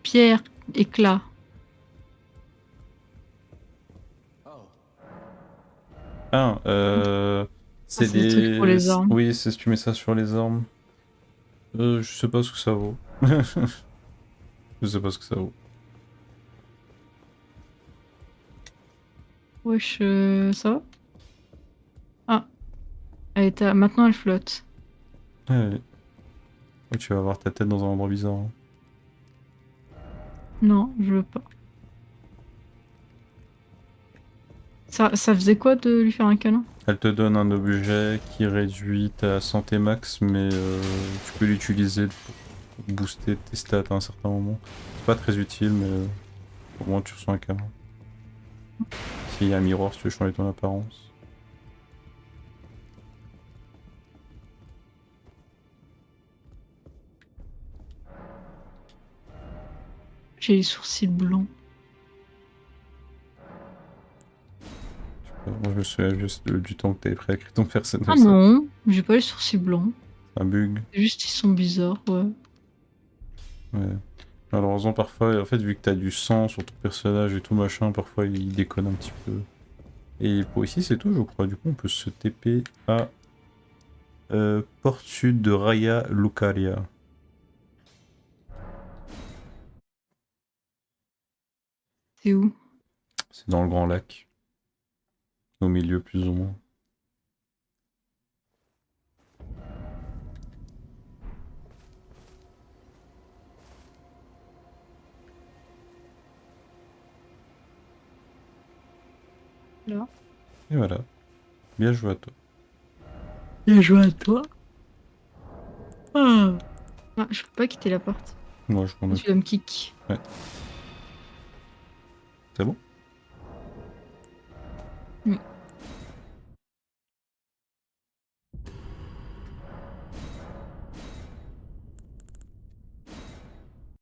pierre éclat. Ah, Ah, c'est c'est des trucs pour les armes. Oui, c'est si tu mets ça sur les armes. Je sais pas ce que ça vaut. Je sais pas ce que ça vaut. Wesh, ça va? Ah, maintenant elle flotte. Ouais. Ouais, tu vas avoir ta tête dans un endroit bizarre, hein. Non, je veux pas. Ça faisait quoi de lui faire un câlin? Elle te donne un objet qui réduit ta santé max, mais tu peux l'utiliser pour booster tes stats à un certain moment. C'est pas très utile, mais au moins tu reçois un câlin. S'il y a un miroir, si tu veux changer ton apparence. J'ai les sourcils blancs. Moi, je me souviens juste du temps que t'avais pris à créer ton personnage. Ah non, j'ai pas les sourcils blancs. C'est un bug. C'est juste ils sont bizarres, ouais. Ouais. Malheureusement, parfois, en fait, vu que t'as du sang sur ton personnage et tout machin, parfois il déconne un petit peu. Et pour ici, c'est tout, je crois. Du coup, on peut se TP à porte sud de Raya Lucaria. C'est où? C'est dans le Grand Lac. Au milieu, plus ou moins. Là. Et voilà. Bien joué à toi. Bien joué à toi. Ah. Ah, je peux pas quitter la porte. Moi, je m'en Tu occupe. dois me kick. C'est bon? Mm.